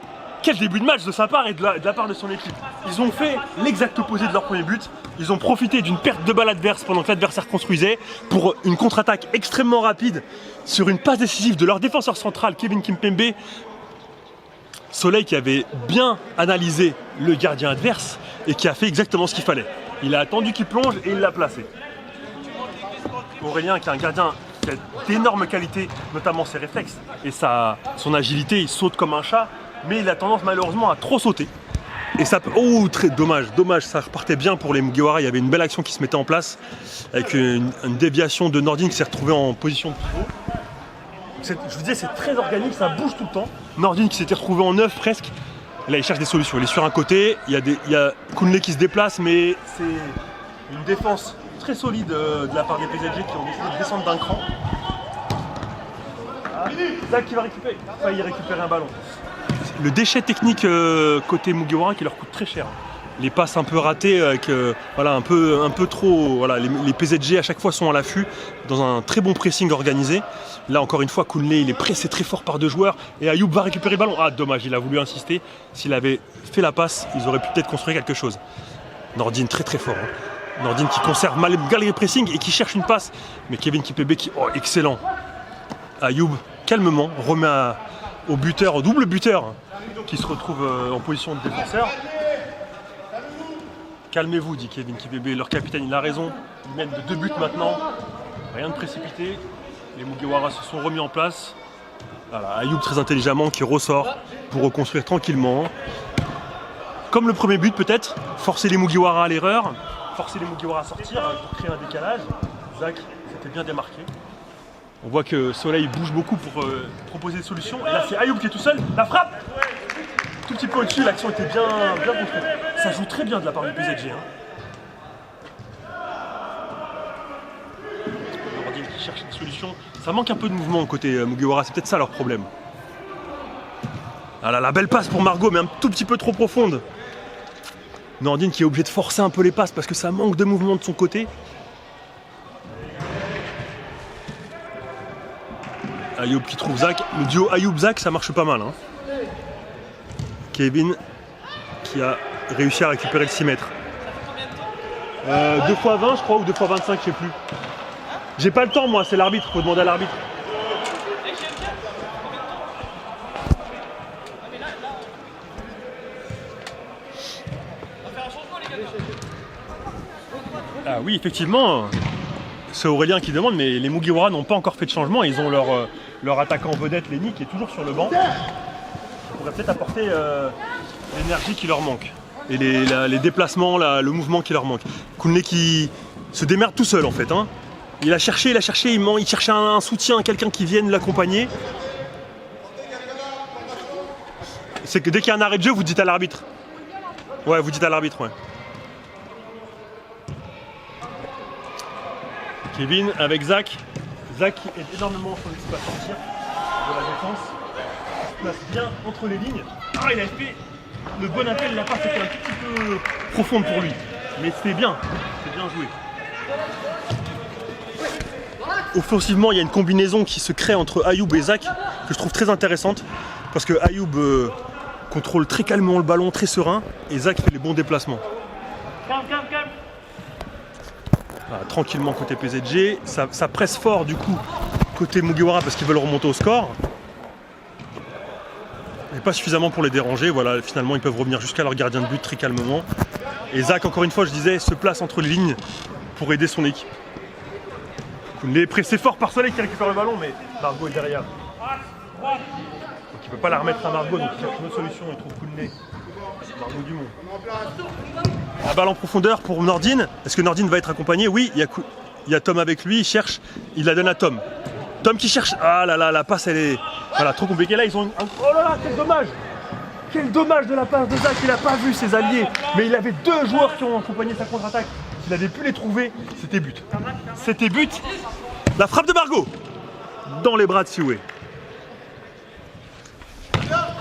début de match de sa part et de la part de son équipe. Ils ont fait l'exact opposé de leur premier but. Ils ont profité d'une perte de balle adverse pendant que l'adversaire construisait pour une contre-attaque extrêmement rapide sur une passe décisive de leur défenseur central Kevin Kimpembe. Soleil qui avait bien analysé le gardien adverse et qui a fait exactement ce qu'il fallait. Il a attendu qu'il plonge et il l'a placé. Aurélien qui est un gardien qui a d'énormes qualités, notamment ses réflexes et son agilité, il saute comme un chat, mais il a tendance malheureusement à trop sauter. Et ça peut... Oh, très dommage, ça repartait bien pour les Mugiwara, il y avait une belle action qui se mettait en place, avec une déviation de Nordin qui s'est retrouvé en position de pivot. Je vous disais, c'est très organique, ça bouge tout le temps. Nordin qui s'était retrouvé en 9 presque, là il cherche des solutions, il est sur un côté, il y a Kounlé qui se déplace, mais c'est une défense très solide de la part des PSG qui ont décidé de descendre d'un cran. Zach qui va récupérer un ballon. Le déchet technique côté Mugiwara qui leur coûte très cher. Les passes un peu ratées, avec, voilà, un peu trop. Voilà, les PSG à chaque fois sont à l'affût dans un très bon pressing organisé. Là encore une fois, Kounlé il est pressé très fort par 2 joueurs et Ayoub va récupérer le ballon. Ah dommage, il a voulu insister. S'il avait fait la passe, ils auraient pu peut-être construire quelque chose. Nordin très fort. Hein. Nordin qui conserve malgré les pressing et qui cherche une passe. Mais Kevin Kipembe qui... Oh, excellent. Ayoub, calmement, remet au buteur, au double buteur, qui se retrouve en position de défenseur. Calmez-vous, dit Kevin Kipembe. Leur capitaine, il a raison. Ils mènent de 2 buts maintenant. Rien de précipité. Les Mugiwara se sont remis en place. Voilà, Ayoub très intelligemment qui ressort pour reconstruire tranquillement. Comme le premier but peut-être, forcer les Mugiwara à l'erreur. Forcer les Mugiwara à sortir pour créer un décalage. Zach s'était bien démarqué. On voit que Soleil bouge beaucoup pour proposer des solutions. Et là c'est Ayoub qui est tout seul. La frappe tout petit peu au-dessus, l'action était bien construite. Ça joue très bien de la part du PSG. Hein. Nordin qui cherche des solutions. Ça manque un peu de mouvement côté Mugiwara, c'est peut-être ça leur problème. Ah là, la belle passe pour Margot, mais un tout petit peu trop profonde. Nordin qui est obligé de forcer un peu les passes parce que ça manque de mouvement de son côté. Ayoub qui trouve Zach. Le duo Ayoub-Zach, ça marche pas mal. Hein. Kevin qui a réussi à récupérer le 6 mètres. 2 x 20 je crois, ou 2 x 25, je sais plus. J'ai pas le temps moi, c'est l'arbitre, faut demander à l'arbitre. Ah oui, effectivement, c'est Aurélien qui demande, mais les Mugiwara n'ont pas encore fait de changement. Ils ont leur attaquant vedette, Lenny, qui est toujours sur le banc. Ça pourrait peut-être apporter l'énergie qui leur manque. Et les déplacements, le mouvement qui leur manque. Kounlé qui se démerde tout seul en fait. Hein. Il cherchait un soutien, quelqu'un qui vienne l'accompagner. C'est que dès qu'il y a un arrêt de jeu, vous dites à l'arbitre. Ouais, vous dites à l'arbitre, ouais. Kevin avec Zach. Zach qui aide énormément son équipe à sortir de la défense. Il se place bien entre les lignes. Ah, il a fait le bon appel, la passe était un petit peu profonde pour lui. Mais c'était bien joué. Offensivement, il y a une combinaison qui se crée entre Ayoub et Zach que je trouve très intéressante. Parce que Ayoub contrôle très calmement le ballon, très serein. Et Zach fait les bons déplacements. Calme. Voilà, tranquillement côté PSG, ça presse fort du coup côté Mugiwara parce qu'ils veulent remonter au score. Mais pas suffisamment pour les déranger, voilà, finalement ils peuvent revenir jusqu'à leur gardien de but très calmement. Et Zach, encore une fois je disais, se place entre les lignes pour aider son équipe. Il est pressé fort par Soleil qui récupère le ballon, mais Margot est derrière. Donc il ne peut pas la remettre à Margot, donc il cherche une autre solution, il trouve Kounlé. Margot Dumont. La balle en profondeur pour Nordin. Est-ce que Nordin va être accompagné? Oui, il y a Tom avec lui, il cherche, il la donne à Tom. Tom qui cherche. Ah là là, la passe elle est voilà, trop compliquée. Là ils ont oh là là, quel dommage! Quel dommage de la passe de Zach, il n'a pas vu ses alliés. Mais il avait 2 joueurs qui ont accompagné sa contre-attaque. S'il avait pu les trouver, c'était but. C'était but. La frappe de Margot dans les bras de Sioué.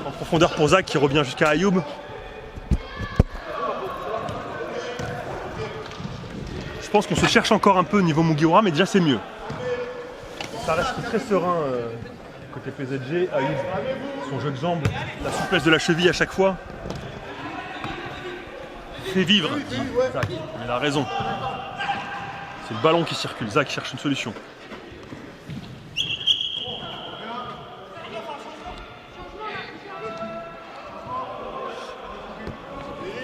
En profondeur pour Zach qui revient jusqu'à Ayoub. Je pense qu'on se cherche encore un peu au niveau Mugiwara, mais déjà c'est mieux. Ça reste très serein côté PSG. Ayoub, son jeu de jambes, la souplesse de la cheville à chaque fois. Fait vivre. Zach, il a raison. C'est le ballon qui circule. Zach cherche une solution.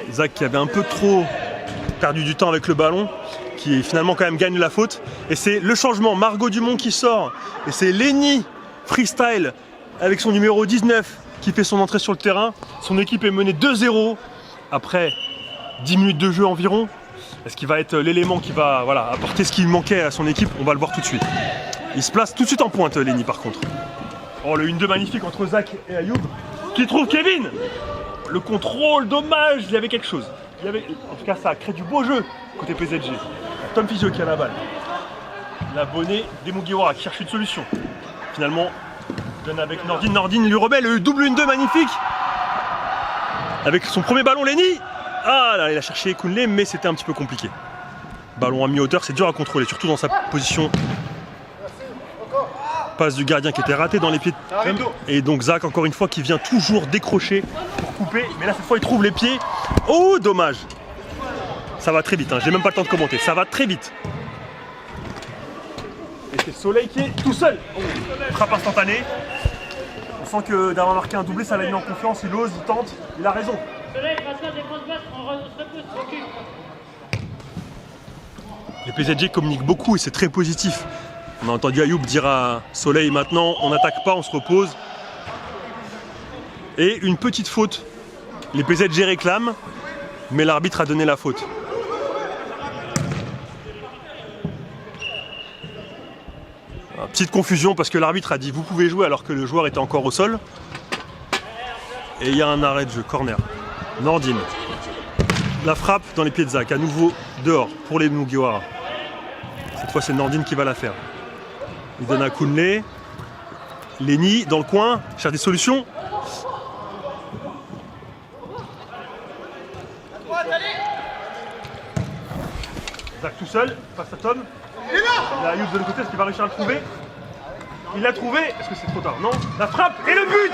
Zach qui avait un peu trop perdu du temps avec le ballon, qui finalement quand même gagne la faute. Et c'est le changement, Margot Dumont qui sort, et c'est Lenny Freestyle avec son numéro 19 qui fait son entrée sur le terrain. Son équipe est menée 2-0 après 10 minutes de jeu environ. Est-ce qu'il va être l'élément qui va apporter ce qui manquait à son équipe? On va le voir tout de suite. Il se place tout de suite en pointe, Lenny, par contre. Oh, le 1-2 magnifique entre Zach et Ayoub, qui trouve Kevin. Le contrôle, dommage, il y avait quelque chose. En tout cas, ça a créé du beau jeu côté PSG. Tom Fizio qui a la balle. L'abonné des Mugiwara qui cherche une solution. Finalement, donne avec Nordine. Nordine lui remet le double 1-2 magnifique. Avec son premier ballon, Lenny. Ah là, il a cherché Kunle, mais c'était un petit peu compliqué. Ballon à mi-hauteur, c'est dur à contrôler, surtout dans sa position. Passe du gardien qui était raté dans les pieds de Tom. Et donc Zach, encore une fois, qui vient toujours décrocher pour couper. Mais là, cette fois, il trouve les pieds. Oh, dommage. Ça va très vite, hein. J'ai même pas le temps de commenter. Ça va très vite. Et c'est Soleil qui est tout seul. Oh, frappe instantanée. On sent que d'avoir marqué un doublé, ça l'a mis en confiance. Il ose, il tente. Il a raison. Les PSG communiquent beaucoup et c'est très positif. On a entendu Ayoub dire à Soleil maintenant, on n'attaque pas, on se repose. Et une petite faute. Les PSG réclament, mais l'arbitre a donné la faute. Petite confusion parce que l'arbitre a dit vous pouvez jouer alors que le joueur était encore au sol. Et il y a un arrêt de jeu, corner. Nordine. La frappe dans les pieds de Zach, à nouveau dehors pour les Mugiwara. Cette fois c'est Nordine qui va la faire. Il donne à Kunle. Lenny dans le coin, cherche des solutions. Zach tout seul, face à Tom. Il y a Ayoub de l'autre côté, est-ce qu'il va réussir à le trouver? Il l'a trouvé, est-ce que c'est trop tard? Non. La frappe et le but!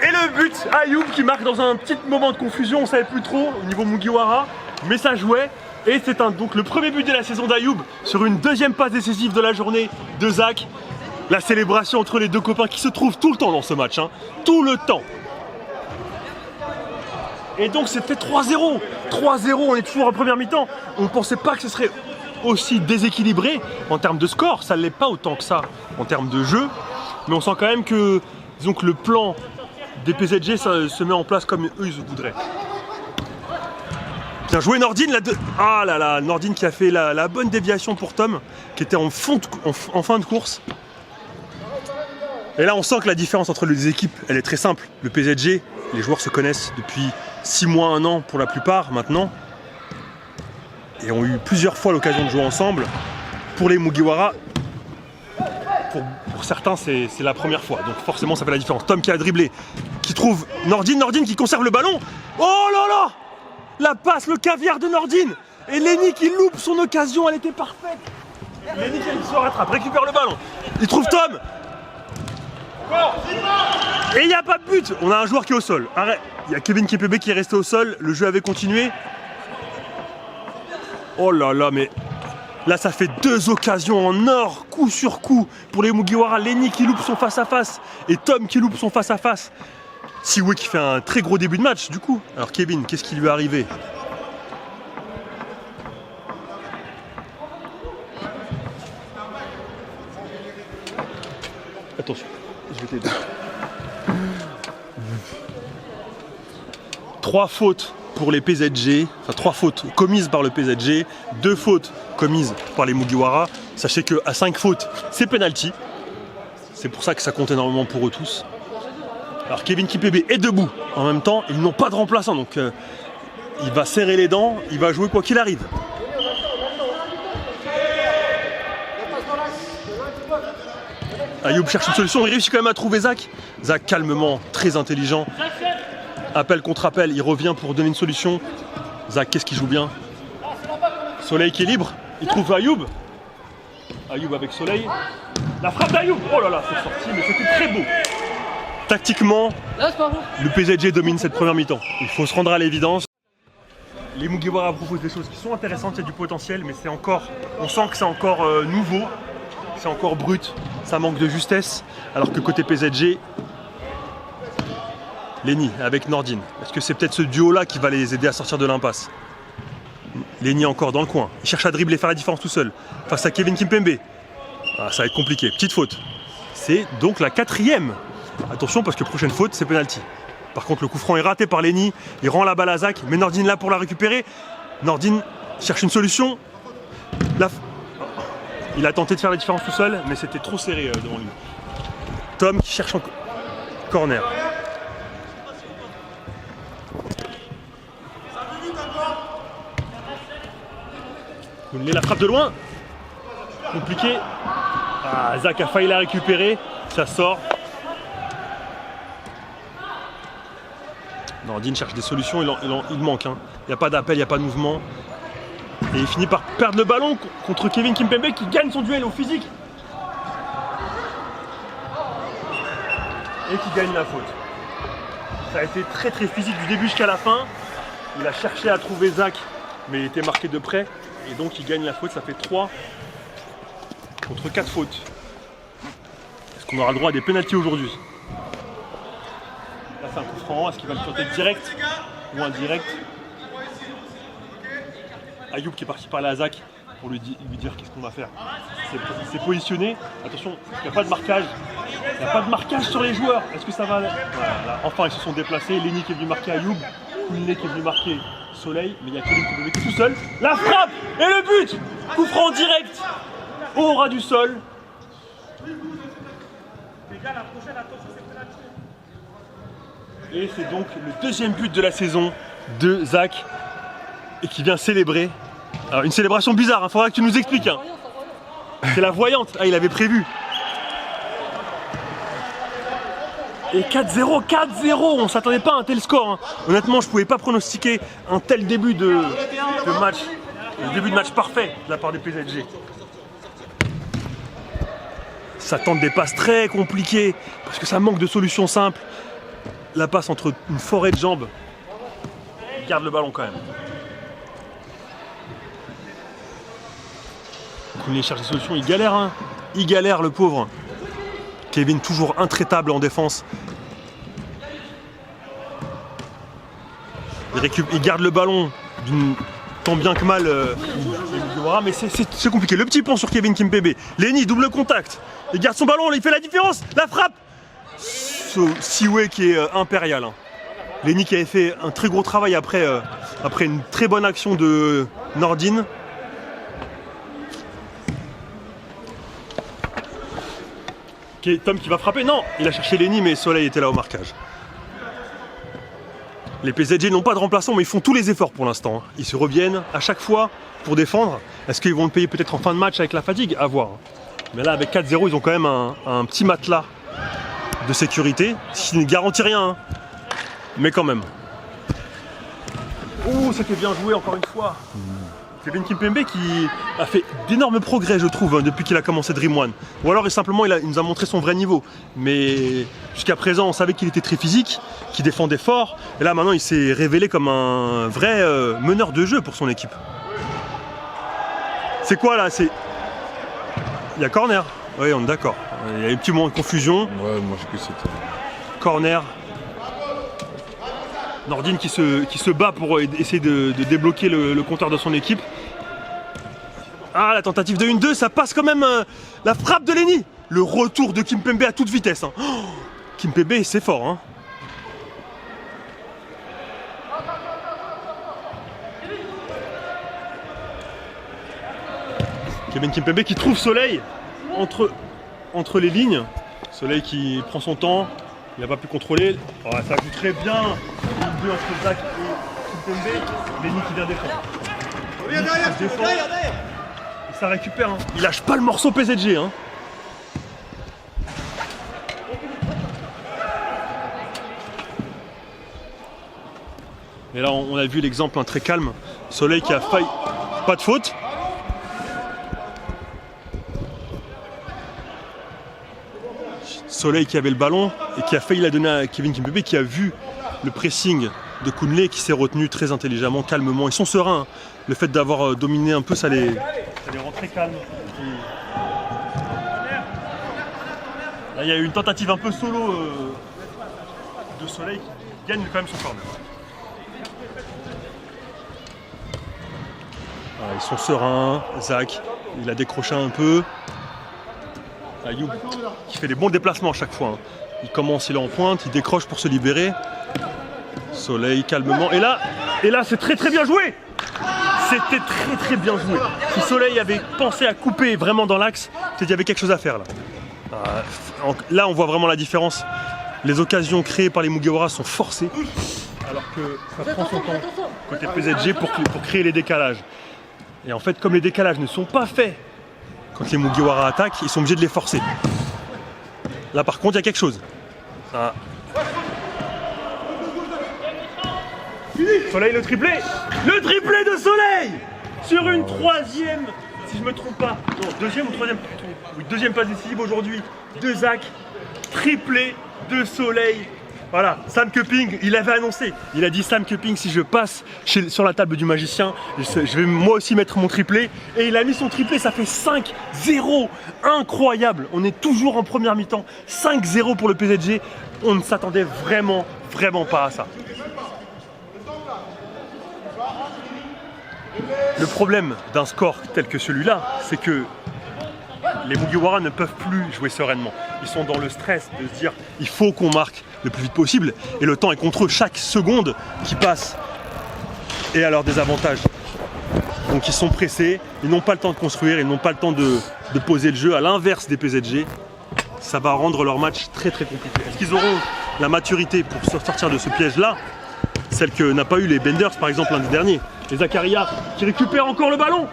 Et le but, Ayoub qui marque dans un petit moment de confusion, on ne savait plus trop au niveau Mugiwara, mais ça jouait. Et c'est donc le premier but de la saison d'Ayoub sur une deuxième passe décisive de la journée de Zach. La célébration entre les deux copains qui se trouvent tout le temps dans ce match, hein. Tout le temps. Et donc c'est fait 3-0. 3-0, on est toujours en première mi-temps. On ne pensait pas que ce serait aussi déséquilibré en termes de score. Ça ne l'est pas autant que ça en termes de jeu. Mais on sent quand même que, disons que le plan des PSG ça se met en place comme eux ils voudraient. Bien joué Nordine, ah là là, Nordine qui a fait la bonne déviation pour Tom, qui était en fin de course. Et là on sent que la différence entre les deux équipes, elle est très simple. Le PSG, les joueurs se connaissent depuis 6 mois, 1 an pour la plupart maintenant. Et ont eu plusieurs fois l'occasion de jouer ensemble. Pour les Mugiwara, pour certains c'est la première fois, donc forcément ça fait la différence. Tom qui a dribblé, qui trouve Nordine qui conserve le ballon. Oh là là! La passe, le caviar de Nordine. Et Lenny qui loupe son occasion, elle était parfaite. Lenny qui se rattrape, récupère le ballon. Il trouve Tom. Et il n'y a pas de but. On a un joueur qui est au sol. Arrête. Il y a Kevin Kepebe qui est resté au sol. Le jeu avait continué. Oh là là, mais là ça fait 2 occasions en or, coup sur coup, pour les Mugiwara. Lenny qui loupe son face-à-face et Tom qui loupe son face-à-face. Siwe qui fait un très gros début de match du coup. Alors Kevin, qu'est-ce qui lui est arrivé? Attention, je vais t'aider. 3 fautes pour les PSG, enfin 3 fautes commises par le PSG, 2 fautes commises par les Mugiwara. Sachez qu'à 5 fautes, c'est penalty. C'est pour ça que ça compte énormément pour eux tous. Alors Kevin Kipebe est debout. En même temps, ils n'ont pas de remplaçant, donc il va serrer les dents, il va jouer quoi qu'il arrive. Ayoub cherche une solution, il réussit quand même à trouver Zach. Zach calmement, très intelligent. Appel contre appel, il revient pour donner une solution. Zach, qu'est-ce qu'il joue bien? Soleil qui est libre, il trouve Ayoub. Ayoub avec Soleil. La frappe d'Ayoub. Oh là là, c'est sorti, mais c'était très beau. Tactiquement, le PSG domine cette première mi-temps. Il faut se rendre à l'évidence. Les Mugiwara proposent des choses qui sont intéressantes, il y a du potentiel, mais c'est encore, on sent que c'est encore nouveau, c'est encore brut, ça manque de justesse, alors que côté PSG, Lenny avec Nordin. Est-ce que c'est peut-être ce duo-là qui va les aider à sortir de l'impasse? Lenny encore dans le coin. Il cherche à dribbler, faire la différence tout seul. Face à Kevin Kimpembe. Ah, ça va être compliqué. Petite faute. C'est donc la 4e. Attention parce que prochaine faute, c'est penalty. Par contre, le coup franc est raté par Lenny. Il rend la balle à Zach. Mais Nordin là pour la récupérer. Nordin cherche une solution. Il a tenté de faire la différence tout seul, mais c'était trop serré devant lui. Tom qui cherche en corner. Kounlé la frappe de loin. Compliqué. Ah, Zach a failli la récupérer. Ça sort. Nordin cherche des solutions, il manque. Il n'y a pas d'appel, il n'y a pas de mouvement. Et il finit par perdre le ballon contre Kevin Kimpembe qui gagne son duel au physique. Et qui gagne la faute. Ça a été très physique du début jusqu'à la fin. Il a cherché à trouver Zach, mais il était marqué de près. Et donc il gagne la faute, ça fait 3 contre 4 fautes. Est-ce qu'on aura le droit à des pénaltys aujourd'hui? Là c'est un coup franc, est-ce qu'il va le tenter direct ou indirect? Ayoub qui est parti parler à Zach pour lui dire qu'est-ce qu'on va faire. Il s'est positionné, attention, il n'y a pas de marquage. Il n'y a pas de marquage sur les joueurs. Est-ce que ça va? Voilà, là, enfin ils se sont déplacés, Lenny qui est venu marquer Ayoub, Kounlé qui est venu marquer Soleil, mais il y a Kevin qui peut mettre tout seul. La frappe et le but! Coup franc direct au ras du sol. Et c'est donc le 2e but de la saison de Zach et qui vient célébrer. Alors une célébration bizarre, il faudra que tu nous expliques. Hein. C'est la voyante, ah il avait prévu. Et 4-0, 4-0, on ne s'attendait pas à un tel score. Hein. Honnêtement, je ne pouvais pas pronostiquer un tel début de match. Un début de match parfait de la part des PSG. Ça tente des passes très compliquées parce que ça manque de solutions simples. La passe entre une forêt de jambes. Il garde le ballon quand même. Kounlé cherche des solutions, il galère. Hein. Il galère le pauvre. Kevin toujours intraitable en défense. Il garde le ballon tant bien que mal. Mais c'est compliqué. Le petit pont sur Kevin Kimpembe. Lenny, double contact. Il garde son ballon, il fait la différence. La frappe. Siwe qui est impérial. Hein. Lenny qui avait fait un très gros travail après une très bonne action de Nordin. Tom qui va frapper, non, il a cherché Lenny mais Soleil était là au marquage. Les PSG n'ont pas de remplaçant mais ils font tous les efforts pour l'instant. Ils se reviennent à chaque fois pour défendre. Est-ce qu'ils vont le payer peut-être en fin de match avec la fatigue? À voir. Mais là avec 4-0 ils ont quand même un petit matelas de sécurité, ce qui ne garantit rien. Hein. Mais quand même. Oh, c'était bien joué encore une fois. Kevin Kimpembe qui a fait d'énormes progrès je trouve depuis qu'il a commencé Dream One. Ou alors simplement il nous a montré son vrai niveau. Mais jusqu'à présent on savait qu'il était très physique, qu'il défendait fort. Et là maintenant il s'est révélé comme un vrai meneur de jeu pour son équipe. C'est quoi là? Il y a corner. Oui on est d'accord. Il y a un petit moment de confusion. Ouais moi je sais que c'était... Corner. Nordin qui se bat pour essayer de débloquer le compteur de son équipe. Ah, la tentative de 1-2, ça passe quand même. La frappe de Lenny. Le retour de Kimpembe à toute vitesse. Hein. Oh, Kimpembe, c'est fort. Hein. Kevin Kimpembe qui trouve Soleil entre les lignes. Soleil qui prend son temps. Il n'a pas pu contrôler. Oh, ça joue très bien. Une deux entre Zach et Kimpembe. Lenny qui vient défendre. Et ça récupère. Hein. Il lâche pas le morceau PSG. Hein. Et là, on a vu l'exemple très calme. Soleil qui a failli. Pas de faute. Soleil qui avait le ballon et qui a failli la donner à Kevin Kimpembe, qui a vu le pressing de Kounlé, qui s'est retenu très intelligemment, calmement. Ils sont sereins. Le fait d'avoir dominé un peu, ça les rend très calmes. Là, il y a eu une tentative un peu solo de Soleil. gagne quand même son corner. Ah, ils sont sereins. Zach, il a décroché un peu. Ayoub qui fait des bons déplacements à chaque fois. Hein. Il commence, il est en pointe, il décroche pour se libérer. Soleil calmement. Et là c'est très très bien joué. C'était très très bien joué. Si Soleil avait pensé à couper vraiment dans l'axe, c'est qu'il y avait quelque chose à faire là. Là on voit vraiment la différence. Les occasions créées par les Mugiwara sont forcées. Alors que ça prend son temps côté PZG pour créer les décalages. Et en fait comme les décalages ne sont pas faits quand les Mugiwara attaquent, ils sont obligés de les forcer. Là par contre il y a quelque chose. Ah. Soleil le triplé. Le triplé de Soleil sur une troisième, si je me trompe pas, non, deuxième ou troisième, oui, deuxième passe décisive aujourd'hui de Zach, triplé de Soleil. Voilà, Sam Cupping, il avait annoncé, il a dit Sam Cupping, si je passe sur la table du magicien, je vais moi aussi mettre mon triplé. Et il a mis son triplé, ça fait 5-0, incroyable. On est toujours en première mi-temps, 5-0 pour le PSG. On ne s'attendait vraiment pas à ça. Le problème d'un score tel que celui-là, c'est que les Mugiwara ne peuvent plus jouer sereinement. Ils sont dans le stress de se dire il faut qu'on marque le plus vite possible et le temps est contre eux. Chaque seconde qui passe est à leur désavantage. Donc ils sont pressés, ils n'ont pas le temps de construire, ils n'ont pas le temps de poser le jeu. À l'inverse des PSG, ça va rendre leur match très très compliqué. Est-ce qu'ils auront la maturité pour sortir de ce piège-là? Celle que n'a pas eu les Benders par exemple l'année dernière. Et Zakaria qui récupère encore le ballon.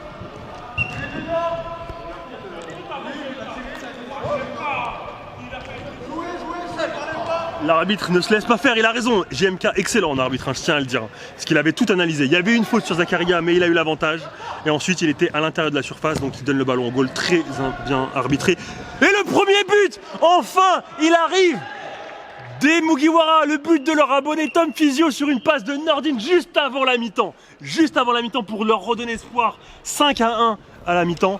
L'arbitre ne se laisse pas faire, il a raison. JMK excellent en arbitre, hein, je tiens à le dire. Parce qu'il avait tout analysé. Il y avait une faute sur Zakaria, mais il a eu l'avantage. Et ensuite, il était à l'intérieur de la surface, donc il donne le ballon au goal, très bien arbitré. Et le premier but, enfin, il arrive des Mugiwara, le but de leur abonné Tom Physio sur une passe de Nordin juste avant la mi-temps. Juste avant la mi-temps pour leur redonner espoir. 5-1 à la mi-temps.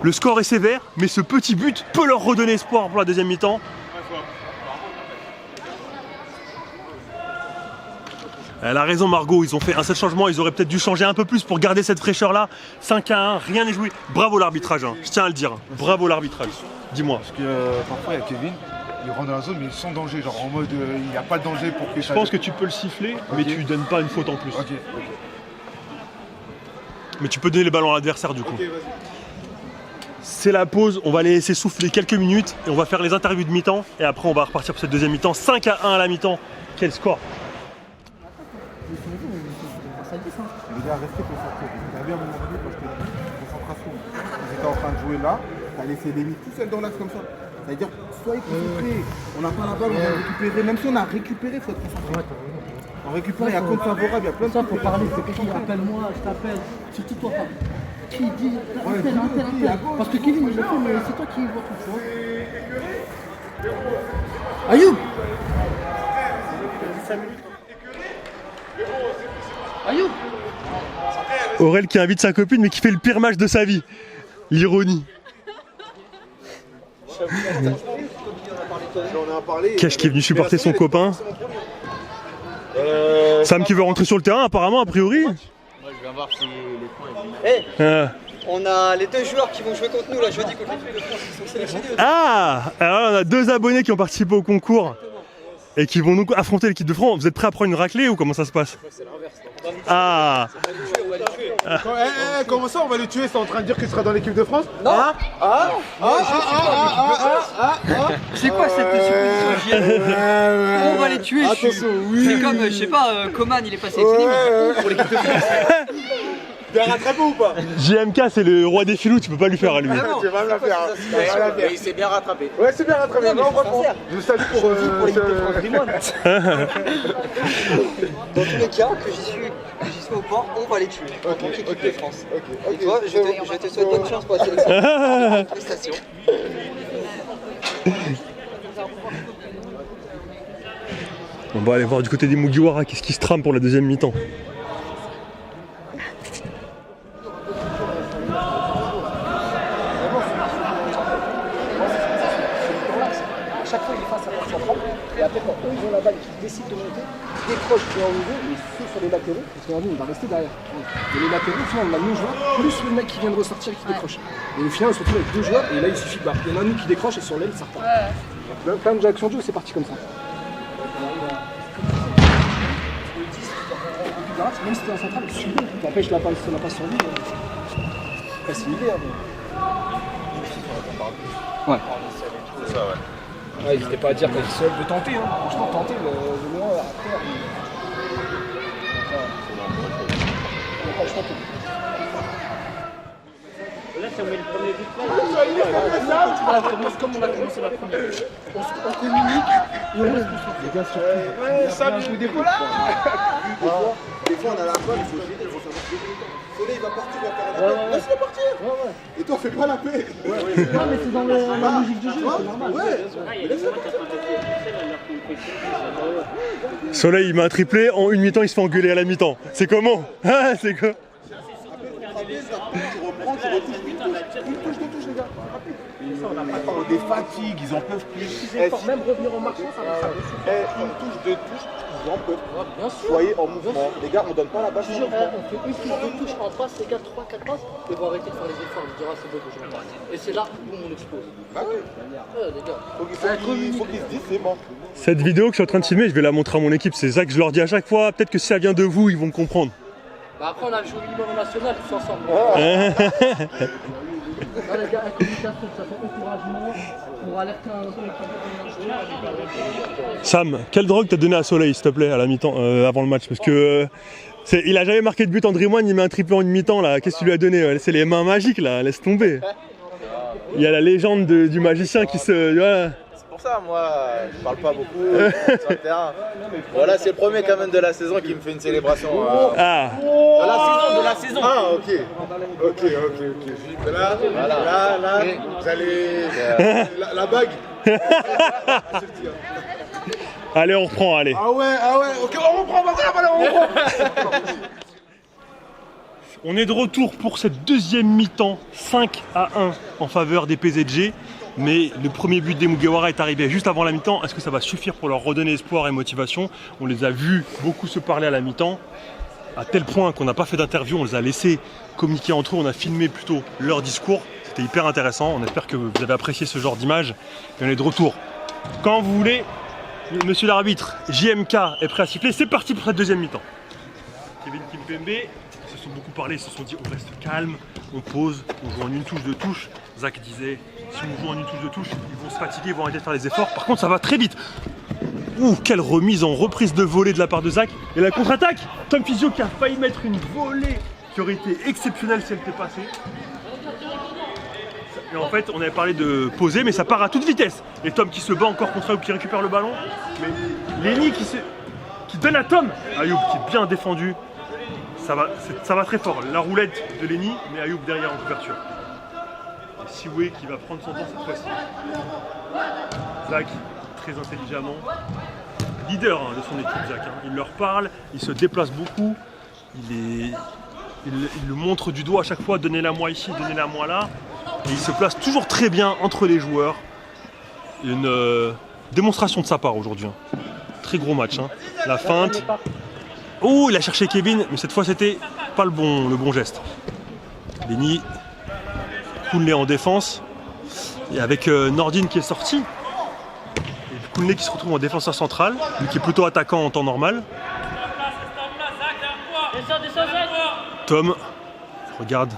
Le score est sévère, mais ce petit but peut leur redonner espoir pour la deuxième mi-temps. Elle a raison Margot, ils ont fait un seul changement, ils auraient peut-être dû changer un peu plus pour garder cette fraîcheur-là. 5-1, rien n'est joué. Bravo l'arbitrage, hein. Je tiens à le dire. Bravo l'arbitrage. Dis-moi. Parce que parfois il y a Kevin, il rentre dans la zone mais sans danger, genre en mode il n'y a pas de danger pour que je pense que tu peux le siffler, mais tu donnes pas une faute en plus. Ok. Mais tu peux donner les ballons à l'adversaire du coup. C'est la pause, on va les laisser souffler quelques minutes et on va faire les interviews de mi-temps et après on va repartir pour cette deuxième mi-temps. 5-1 à la mi-temps, quel score! Les gars, restez concentrés. Vous avez à un moment donné parce que concentration. Ils étaient en train de jouer là, t'as laissé les mis tout seul dans l'axe comme ça. C'est-à-dire, soyez concentrés. On n'a pas la balle, on va récupérer. Même si on a récupéré, il faut être concentré. On récupère, il y a compte favorable, il y a plein de choses. Faut parler, c'est qui? Appelle-moi, je t'appelle. Surtout toi, pas. Qui dit appelle. Parce que Kevin, il le fait, mais c'est toi qui vois tout, tu vois. Ayoub! Ayoub! Aurel qui invite sa copine mais qui fait le pire match de sa vie. L'ironie. Cash qui est venu supporter son copain. Sam qui veut rentrer sur le terrain apparemment a priori. Moi je viens voir si les points. On a les deux joueurs qui vont jouer contre nous là jeudi contre l'équipe de France qui sont sélectionnés. Ah! Alors on a deux abonnés qui ont participé au concours et qui vont nous affronter l'équipe de France. Vous êtes prêts à prendre une raclée ou comment ça se passe? C'est l'inverse. Ah! Comment ça on va les tuer? C'est en train de dire qu'il sera dans l'équipe de France? Non! C'est quoi cette supposition? On va les tuer. C'est comme, je sais pas, Coman il est pas sélectionné mais pour l'équipe de France. Bien rattrapé ou pas? JMK c'est le roi des filous, tu peux pas lui faire à lui. Tu vas me la faire. Mais il s'est bien rattrapé. Ouais, c'est bien rattrapé. Non, vraiment. Je salue pour l'équipe de France Grimoine. Dans tous les cas, que j'y sois ou pas, on va les tuer. En tant qu'équipe de France. Et toi, je te souhaite bonne chance pour la sélection. Félicitations. On va aller voir du côté des Mugiwara, qu'est-ce qui se trame pour la deuxième mi-temps. Chaque fois il est face à la centrale, Et après, quand eux, ils ont la balle, ils décident de monter, ils décrochent bien au niveau, et ceux sur les latéraux, parce qu'on il va rester derrière. Et les latéraux, au final, on a nos joueurs, plus le mec qui vient de ressortir et qui décroche. Et au final, on se retrouve avec 2 joueurs, et là, il suffit, il y en a un nous qui décroche, et sur l'aile, ça repart. Plein d'actions de jeu, c'est parti comme ça. Même si t'es en centrale, suivez, t'empêches la passe sur lui. Après, c'est une idée, hein. Ouais. C'est ça, ouais. Ouais, n'hésitez pas à dire quand il est seul de tenter, hein. Franchement, tenter le loin à terre. On n'a pas le choix. Là, si on met le premier but là, comme on a commencé la première. On communique et on laisse tout ça. Les gars, surtout. Ouais, ça, je des fois là. Des fois, on a la balle, il faut gérer, il faut savoir gérer. Soleil, il va partir, il va faire la paix. Laisse-le partir. Et toi, fais pas la paix. Non, mais c'est dans la logique du jeu, c'est normal. Soleil, il met un triplé, en une mi-temps, il se fait engueuler à la mi-temps. C'est comment? Ah, c'est quoi? Tu reprends, tu retouches, touche, les gars. On n'a pas des fatigues, ils en peuvent plus. Même revenir en marchant, ça va. Une touche, 2 touches, ils en peuvent. Bien sûr. Soyez en mouvement. Les gars, on donne pas la balle. On fait une touche, 2 touches en passe, les gars, 3, 4 passes, et vont arrêter de faire les efforts. On dira, c'est beau que je passe. Et c'est là où on explose. Bah oui. Les gars. Faut qu'ils se disent, c'est bon. Cette vidéo que je suis en train de filmer, je vais la montrer à mon équipe. C'est ça que je leur dis à chaque fois. Peut-être que si ça vient de vous, ils vont comprendre. Bah après, on a joué au minimum national tous ensemble. Là, les gars, la communication, ça fait encouragement pour alerter un peu l'équipe. Sam, quelle drogue t'as donné à Soleil, s'il te plaît, à la mi-temps, avant le match? Parce que il a jamais marqué de but en Dream One, il met un triplé en une mi-temps là. Qu'est-ce que tu lui as donné? C'est les mains magiques là, laisse tomber. Il y a la légende du magicien qui se. Voilà. C'est pour ça, moi, je parle pas beaucoup sur le terrain. Voilà, c'est le premier quand même de la saison qui me fait une célébration. Ah. De la saison. Ah, ok. Là, vous allez. La bague. Allez, on reprend, allez. Ah ouais, ok, on reprend, on reprend. On est de retour pour cette deuxième mi-temps, 5-1 en faveur des PZG. Mais le premier but des Mugiwara est arrivé juste avant la mi-temps. Est-ce que ça va suffire pour leur redonner espoir et motivation? On les a vus beaucoup se parler à la mi-temps, à tel point qu'on n'a pas fait d'interview, on les a laissés communiquer entre eux, on a filmé plutôt leur discours. C'était hyper intéressant, on espère que vous avez apprécié ce genre d'image. Et on est de retour. Quand vous voulez, monsieur l'arbitre, JMK est prêt à siffler. C'est parti pour cette deuxième mi-temps. Kevin Kimpembe, ils se sont beaucoup parlé, ils se sont dit on reste calme, on pose, on joue en une touche, 2 touches. Zach disait, si on joue en une touche, 2 touches, ils vont se fatiguer, ils vont arrêter de faire les efforts. Par contre, ça va très vite. Ouh, quelle remise en reprise de volée de la part de Zach. Et la contre-attaque, Tom Physio qui a failli mettre une volée qui aurait été exceptionnelle si elle était passée. Et en fait, on avait parlé de poser, mais ça part à toute vitesse. Et Tom qui se bat encore contre Ayoub qui récupère le ballon. Mais Lenny qui donne à Tom. Ayoub qui est bien défendu. Ça va très fort. La roulette de Lenny, mais Ayoub derrière en couverture. Et Siwe qui va prendre son temps cette fois-ci. Zach, très intelligemment. Leader de son équipe, Zach. Il leur parle, il se déplace beaucoup. Il le montre du doigt à chaque fois, donnez-la moi ici, donnez-la moi là. Et il se place toujours très bien entre les joueurs. Une démonstration de sa part aujourd'hui. Très gros match. La feinte. Oh, il a cherché Kevin, mais cette fois c'était pas le bon geste. Lenny, Kounlé en défense. Et avec Nordin qui est sorti. Et Kounlé qui se retrouve en défenseur central, lui qui est plutôt attaquant en temps normal. Tom, regarde,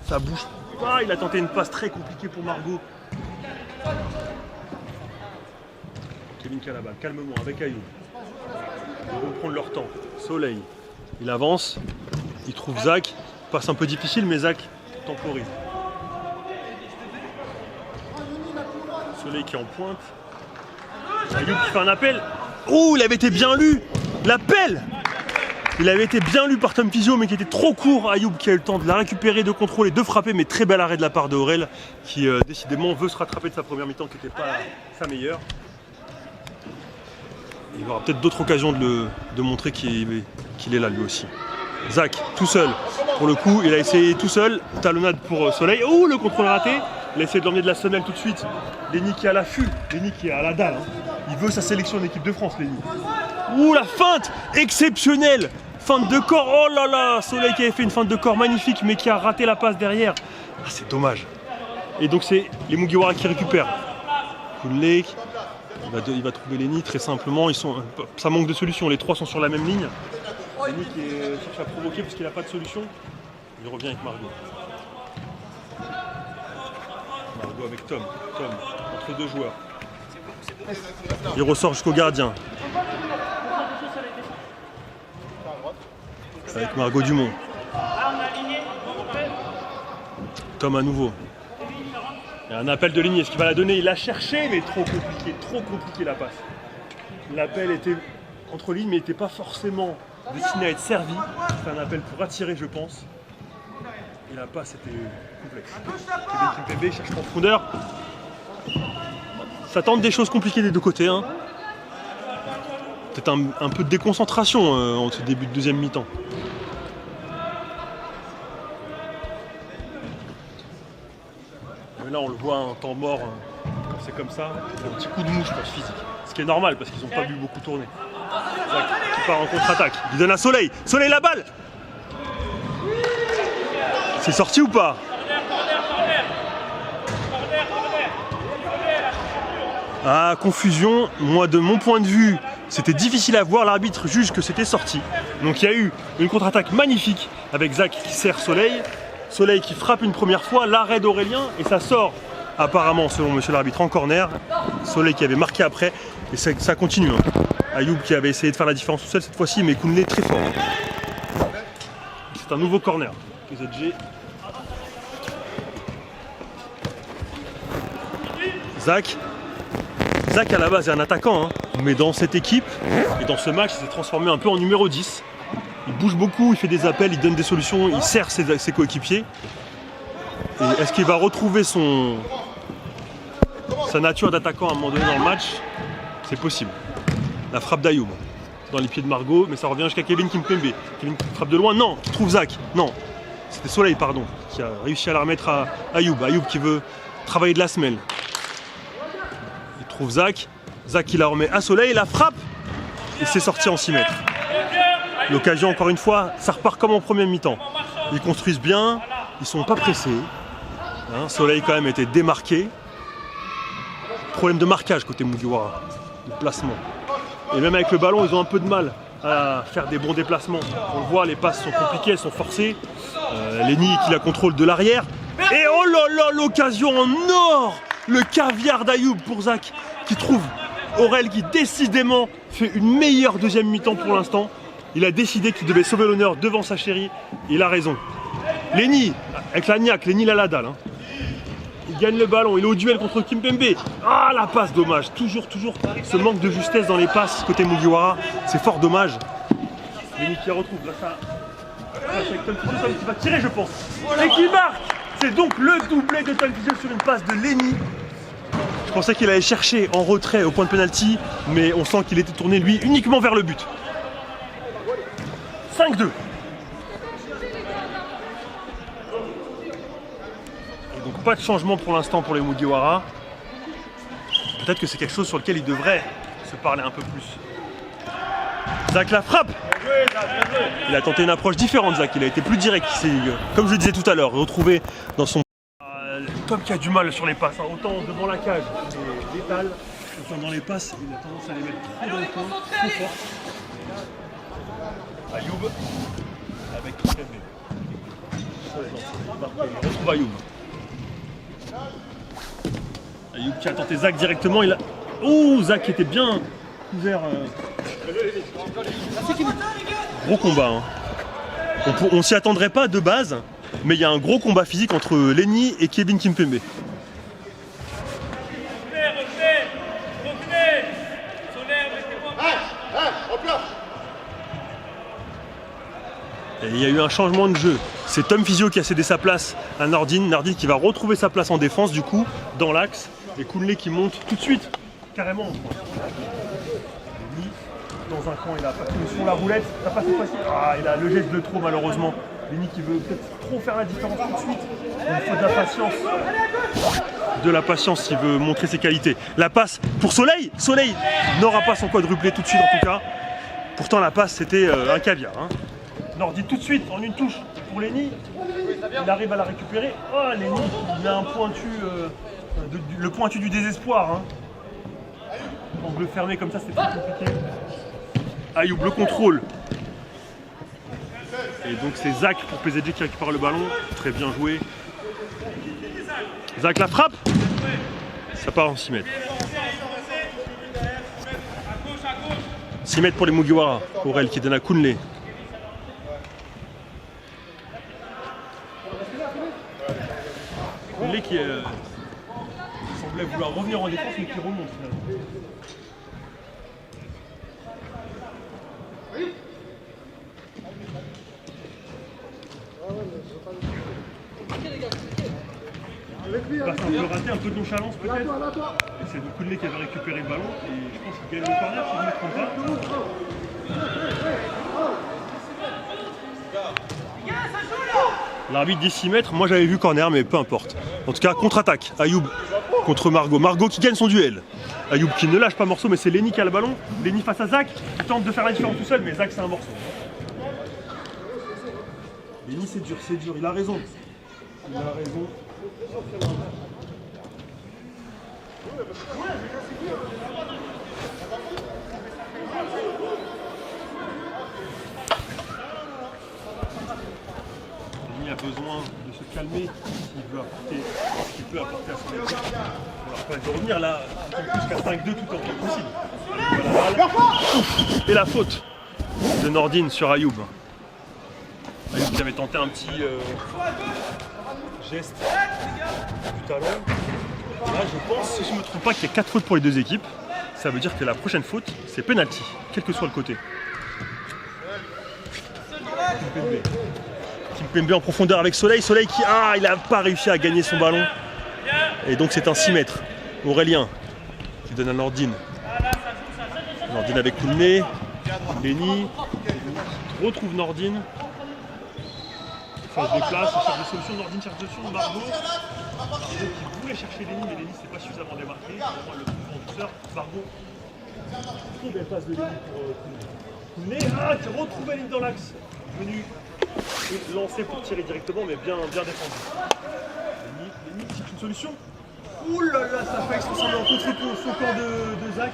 ça bouge pas, il a tenté une passe très compliquée pour Margot. Kevin qui a la balle, calmement, avec Ayoub. Ils vont prendre leur temps. Soleil, il avance, il trouve Zach, passe un peu difficile, mais Zach temporise. Soleil qui est en pointe. Ayoub qui fait un appel. Oh, il avait été bien lu, l'appel! Il avait été bien lu par Tom Physio, mais qui était trop court. Ayoub qui a eu le temps de la récupérer, de contrôler, de frapper, mais très bel arrêt de la part de Aurel, qui décidément veut se rattraper de sa première mi-temps, qui n'était pas sa meilleure. Et il aura peut-être d'autres occasions de montrer qu'il est là lui aussi. Zach, tout seul. Pour le coup, il a essayé tout seul. Talonnade pour Soleil. Oh, le contrôle raté. Il a essayé de l'emmener de la semelle tout de suite. Lenny qui est à l'affût. Lenny qui est à la dalle. Il veut sa sélection en équipe de France, Lenny. Ouh, la feinte exceptionnelle. Feinte de corps, oh là là. Soleil qui avait fait une feinte de corps magnifique, mais qui a raté la passe derrière. Ah, c'est dommage. Et donc c'est les Mugiwara qui récupèrent. Kunle, il va trouver Lenny très simplement. Ça manque de solution, les trois sont sur la même ligne. Lenny qui cherche à provoquer parce qu'il n'a pas de solution. Il revient avec Margot. Margot avec Tom. Tom, entre deux joueurs. Il ressort jusqu'au gardien. Avec Margot Dumont. Tom à nouveau. Il y a un appel de Lenny, est-ce qu'il va la donner? Il l'a cherché, mais trop compliqué la passe. L'appel était entre lignes, mais il n'était pas forcément destiné à être servi. C'est un appel pour attirer, je pense. Et la passe était complexe. Kevin Kimpembe cherche profondeur. Ça tente des choses compliquées des deux côtés. Hein. Peut-être un peu de déconcentration en ce début de deuxième mi-temps. Mais là, on le voit en temps mort, quand c'est comme ça, il y a un petit coup de mouche, je pense, physique. Ce qui est normal parce qu'ils n'ont pas vu beaucoup tourner. Zach qui part en contre-attaque. Il donne à Soleil. Soleil, la balle! C'est sorti ou pas? Ah, confusion. Moi, de mon point de vue, c'était difficile à voir. L'arbitre juge que c'était sorti. Donc il y a eu une contre-attaque magnifique avec Zach qui sert Soleil. Soleil qui frappe une première fois, l'arrêt d'Aurélien et ça sort apparemment, selon monsieur l'arbitre, en corner. Soleil qui avait marqué après et ça continue. Hein. Ayoub qui avait essayé de faire la différence tout seul cette fois-ci, mais Kunle très fort. C'est un nouveau corner. PZG. Zach à la base est un attaquant, hein. Mais dans cette équipe et dans ce match, il s'est transformé un peu en numéro 10. Il bouge beaucoup, il fait des appels, il donne des solutions, il sert ses coéquipiers. Et est-ce qu'il va retrouver sa nature d'attaquant à un moment donné dans le match? C'est possible. La frappe d'Ayoub dans les pieds de Margot, mais ça revient jusqu'à Kevin Kimpembe. Kevin frappe de loin, non, qui trouve Zach. Non, c'était Soleil, pardon, qui a réussi à la remettre à Ayoub. Ayoub qui veut travailler de la semelle. Il trouve Zach. Zach qui la remet à Soleil, la frappe et c'est sorti en 6 mètres. L'occasion, encore une fois, ça repart comme en première mi-temps. Ils construisent bien, ils sont pas pressés. Hein, Soleil quand même était démarqué. Problème de marquage côté Mugiwara, de placement. Et même avec le ballon, ils ont un peu de mal à faire des bons déplacements. On le voit, les passes sont compliquées, elles sont forcées. Lenny qui la contrôle de l'arrière. Et oh là là, l'occasion en or! Le caviar d'Ayoub pour Zach qui trouve Aurel qui décidément fait une meilleure deuxième mi-temps pour l'instant. Il a décidé qu'il devait sauver l'honneur devant sa chérie. Et il a raison. Lenny, avec la niaque, Lenny il a la dalle. Hein. Il gagne le ballon, il est au duel contre Kimpembe. Ah la passe, dommage. Toujours ce manque de justesse dans les passes côté Mugiwara. C'est fort dommage. Lenny qui la retrouve. Là ça. Avec Tom Fizieux qui va tirer je pense. Et qui marque. C'est donc le doublé de Tom Fizieux sur une passe de Lenny. Je pensais qu'il allait chercher en retrait au point de pénalty, mais on sent qu'il était tourné lui uniquement vers le but. 5-2. Et donc pas de changement pour l'instant pour les Mugiwara. Peut-être que c'est quelque chose sur lequel ils devraient se parler un peu plus. Zach la frappe. Il a tenté une approche différente, Zach. Il a été plus direct. Comme je le disais tout à l'heure, retrouvé dans son... Tom qui a du mal sur les passes. Hein. Autant devant la cage, c'est létal. Autant dans les passes, il a tendance à les mettre trop dans le coin, trop fort. Ayoub avec Kimpembe. On retrouve Ayoub. Ayoub qui a tenté Zach directement. Il a... Oh, Zach qui était bien couvert. Gros combat. Hein. On s'y attendrait pas de base, mais il y a un gros combat physique entre Lenny et Kevin Kimpembe. Et il y a eu un changement de jeu. C'est Tom Fizieux qui a cédé sa place à Nordin. Nordin qui va retrouver sa place en défense du coup, dans l'axe. Et Kunle qui monte tout de suite, carrément. Dans un coin, il a pas sur la roulette. Ça passe cette fois-ci. Ah, il a le geste de trop malheureusement. Lenny qui veut peut-être trop faire la différence tout de suite. Il faut de la patience. de la patience s'il veut montrer ses qualités. La passe pour Soleil. Soleil n'aura pas son quadruplé tout de suite en tout cas. Pourtant la passe c'était un caviar. Hein. Nordine tout de suite en une touche pour Lenny. Il arrive à la récupérer. Oh Lenny, il a un pointu, le pointu du désespoir. Hein. Angle fermé comme ça c'est très compliqué. Ayoub le contrôle. Et donc c'est Zach pour PZG qui récupère le ballon. Très bien joué. Zach la frappe. Ça part en 6 mètres. 6 mètres pour les Mugiwara. Aurel qui donne à Kunle. Kunle qui semblait vouloir revenir en défense mais qui remonte finalement. Il va un peu rater, un peu de nonchalance peut-être. Et c'est donc Kunle qui avait récupéré le ballon et je pense qu'il gagne le corner si je ne me trompe pas. L'arbitre dit 6 mètres, moi j'avais vu corner mais peu importe. En tout cas contre-attaque, Ayoub contre Margot. Margot qui gagne son duel. Ayoub qui ne lâche pas morceau mais c'est Lenny qui a le ballon. Lenny face à Zach, il tente de faire la différence tout seul mais Zach c'est un morceau. Lenny c'est dur, il a raison. Il a raison. Lenny a besoin de se calmer s'il veut apporter ce qu'il peut apporter à son équipe. Alors pas de revenir là, plus qu'à 5-2 tout en temps possible. Voilà. Et la faute de Nordine sur Ayoub. Ayoub qui avait tenté un petit geste du talon. Là je pense, si je ne me trompe pas, qu'il y a 4 fautes pour les deux équipes. Ça veut dire que la prochaine faute, c'est penalty, quel que soit le côté. Kimpembe en profondeur avec Soleil. Soleil qui, il n'a pas réussi à gagner son ballon. Et donc c'est un 6 mètres. Aurélien qui donne à Nordine. Nordine avec Kunle. Lenny retrouve Nordine. Enfin, se déplace, il cherche des solutions. Nordine cherche des solutions. Margot qui voulait chercher Lenny, mais Lenny s'est pas suffisamment démarqué. Elle le trouve en douceur. Margot. Très belle passe de Lenny pour Kunle. Qui retrouve Lenny dans l'axe. Venu lancer pour tirer directement, mais bien défendu. Lenny cherche une solution. Ouh là là, ça fait extrêmement en contre-coup sur le camp de Zach.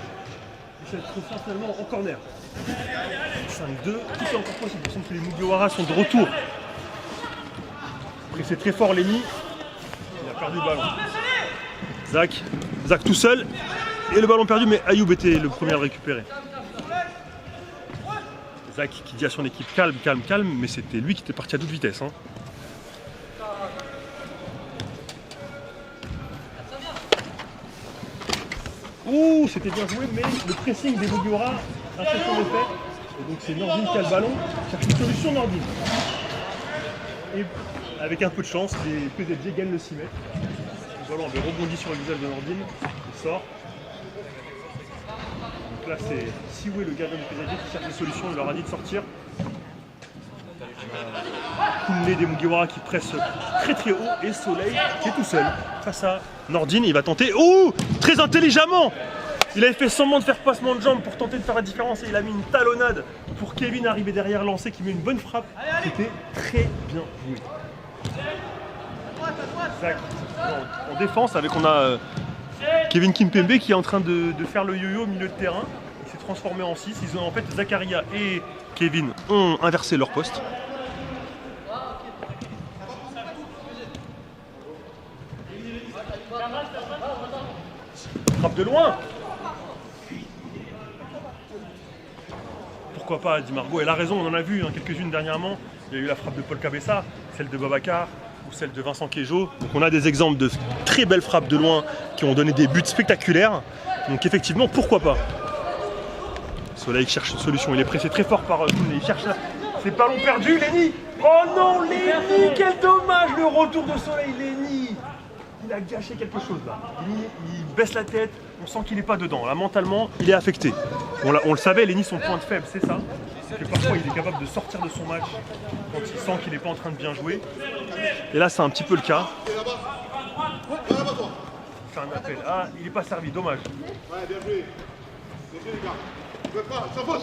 Et ça se trouve finalement en corner. 5-2, tout est encore possible. Il semble que les Mugiwara sont de retour. Après c'est très fort Lenny. Il a perdu le ballon. Zach tout seul. Et le ballon perdu, mais Ayoub était le premier à le récupérer. Zach qui dit à son équipe calme, mais c'était lui qui était parti à toute vitesse. Hein. Ouh, c'était bien joué, mais le pressing des Mugiwara a fait son effet. Et donc c'est Nordine qui a le ballon, cherche une solution Nordine. Et avec un peu de chance, les PZG gagnent le 6 mètres. Le ballon avait rebondi sur le visage de Nordine, il sort. Donc là c'est Siwe, le gardien du PZG, qui cherche des solutions, il leur a dit de sortir. Kunle des Mugiwara qui presse très haut et Soleil qui est tout seul face à Nordine. Il va tenter, très intelligemment. Il avait fait semblant de faire passement de jambes pour tenter de faire la différence et il a mis une talonnade pour Kevin arriver derrière, lancer, qui met une bonne frappe. C'était très bien joué. Zach en défense avec Kevin Kimpembe qui est en train de faire le yo-yo au milieu de terrain. Il s'est transformé en 6. Ils ont en fait Zakaria et Kevin ont inversé leur poste. Frappe de loin. Pourquoi pas, dit Margot. Elle a raison, on en a vu quelques-unes dernièrement. Il y a eu la frappe de Paul Cabessa, celle de Babacar ou celle de Vincent Queijo. Donc on a des exemples de très belles frappes de loin qui ont donné des buts spectaculaires. Donc effectivement, pourquoi pas. Soleil cherche une solution, il est pressé très fort par Kunle. Il cherche ses ballons perdus, Lenny. Oh non, Lenny, quel dommage le retour de Soleil, Lenny. Il a gâché quelque chose là. Il baisse la tête, on sent qu'il n'est pas dedans. Là, mentalement, il est affecté. On le savait, Lenny, son point de faible, c'est ça. Que parfois, il est capable de sortir de son match quand il sent qu'il n'est pas en train de bien jouer. Et là, c'est un petit peu le cas. fait un appel. Ah, il n'est pas servi, dommage. Ouais, bien joué. Bien joué, les gars. Ne faites pas, sans faute.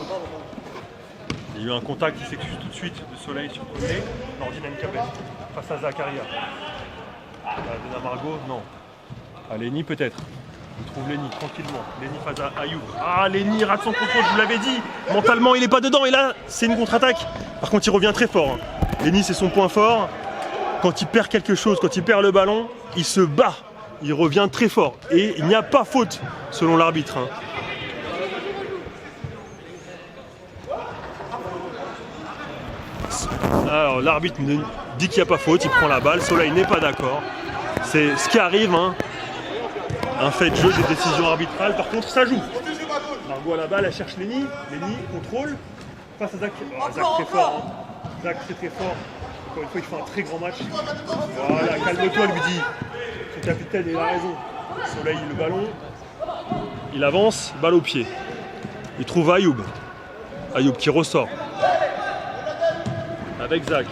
Il y a eu un contact qui s'excuse tout de suite de Soleil sur Koundé. Nordine a une capette face à Zakaria. Dena Margot, non. Ah, Lenny peut-être. Il trouve Lenny tranquillement. Lenny face à Ayoub. Ah, Lenny rate son contrôle, je vous l'avais dit. Mentalement, il n'est pas dedans. Et là, c'est une contre-attaque. Par contre, il revient très fort. Lenny, c'est son point fort. Quand il perd quelque chose, quand il perd le ballon, il se bat. Il revient très fort. Et il n'y a pas faute, selon l'arbitre. Alors, l'arbitre dit qu'il n'y a pas faute. Il prend la balle. Soleil n'est pas d'accord. C'est ce qui arrive. Un fait de jeu, des décisions arbitrales. Par contre, ça joue. Margot à la balle, elle cherche Lenny. Lenny contrôle. Face à Zach. Oh, Zach très fort. Zach très fort. Encore une fois, il fait un très grand match. Voilà, calme-toi, lui dit. Son capitaine, il a raison. Soleil, le ballon. Il avance, balle au pied. Il trouve Ayoub. Ayoub qui ressort. Avec Zach.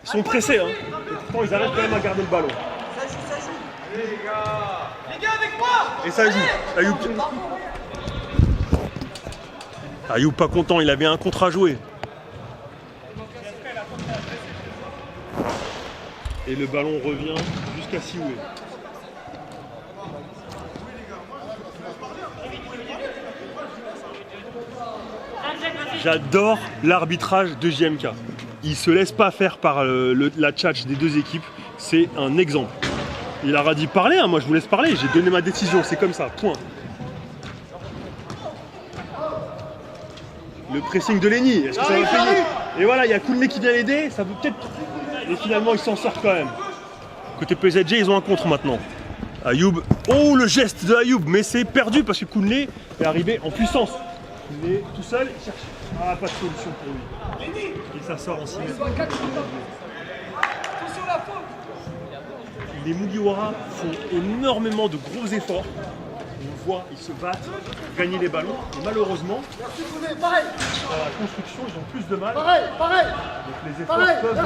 Ils sont pressés, et pourtant ils arrivent quand même à garder le ballon. Les gars, avec moi. Et ça joue. Ayoub pas content, il avait un contre à jouer. Et le ballon revient jusqu'à Sioué. J'adore l'arbitrage de JMK. Il se laisse pas faire par la tchatch des deux équipes. C'est un exemple. Il aura dit parler, moi je vous laisse parler. J'ai donné ma décision, c'est comme ça, point. Le pressing de Lenny, est-ce que ça va payer? Et voilà, il y a Koundé qui vient l'aider, ça peut peut-être... Et finalement, il s'en sort quand même. Côté PSG, ils ont un contre maintenant. Ayoub, oh le geste de Ayoub, mais c'est perdu parce que Koundé est arrivé en puissance. Koundé tout seul, il cherche. Ah, pas de solution pour lui. Et ça sort en 6 mètres. Les Mugiwara font énormément de gros efforts. On voit, ils se battent pour gagner les ballons. Et malheureusement, dans la construction, ils ont plus de mal. Pareil. Donc les efforts peuvent...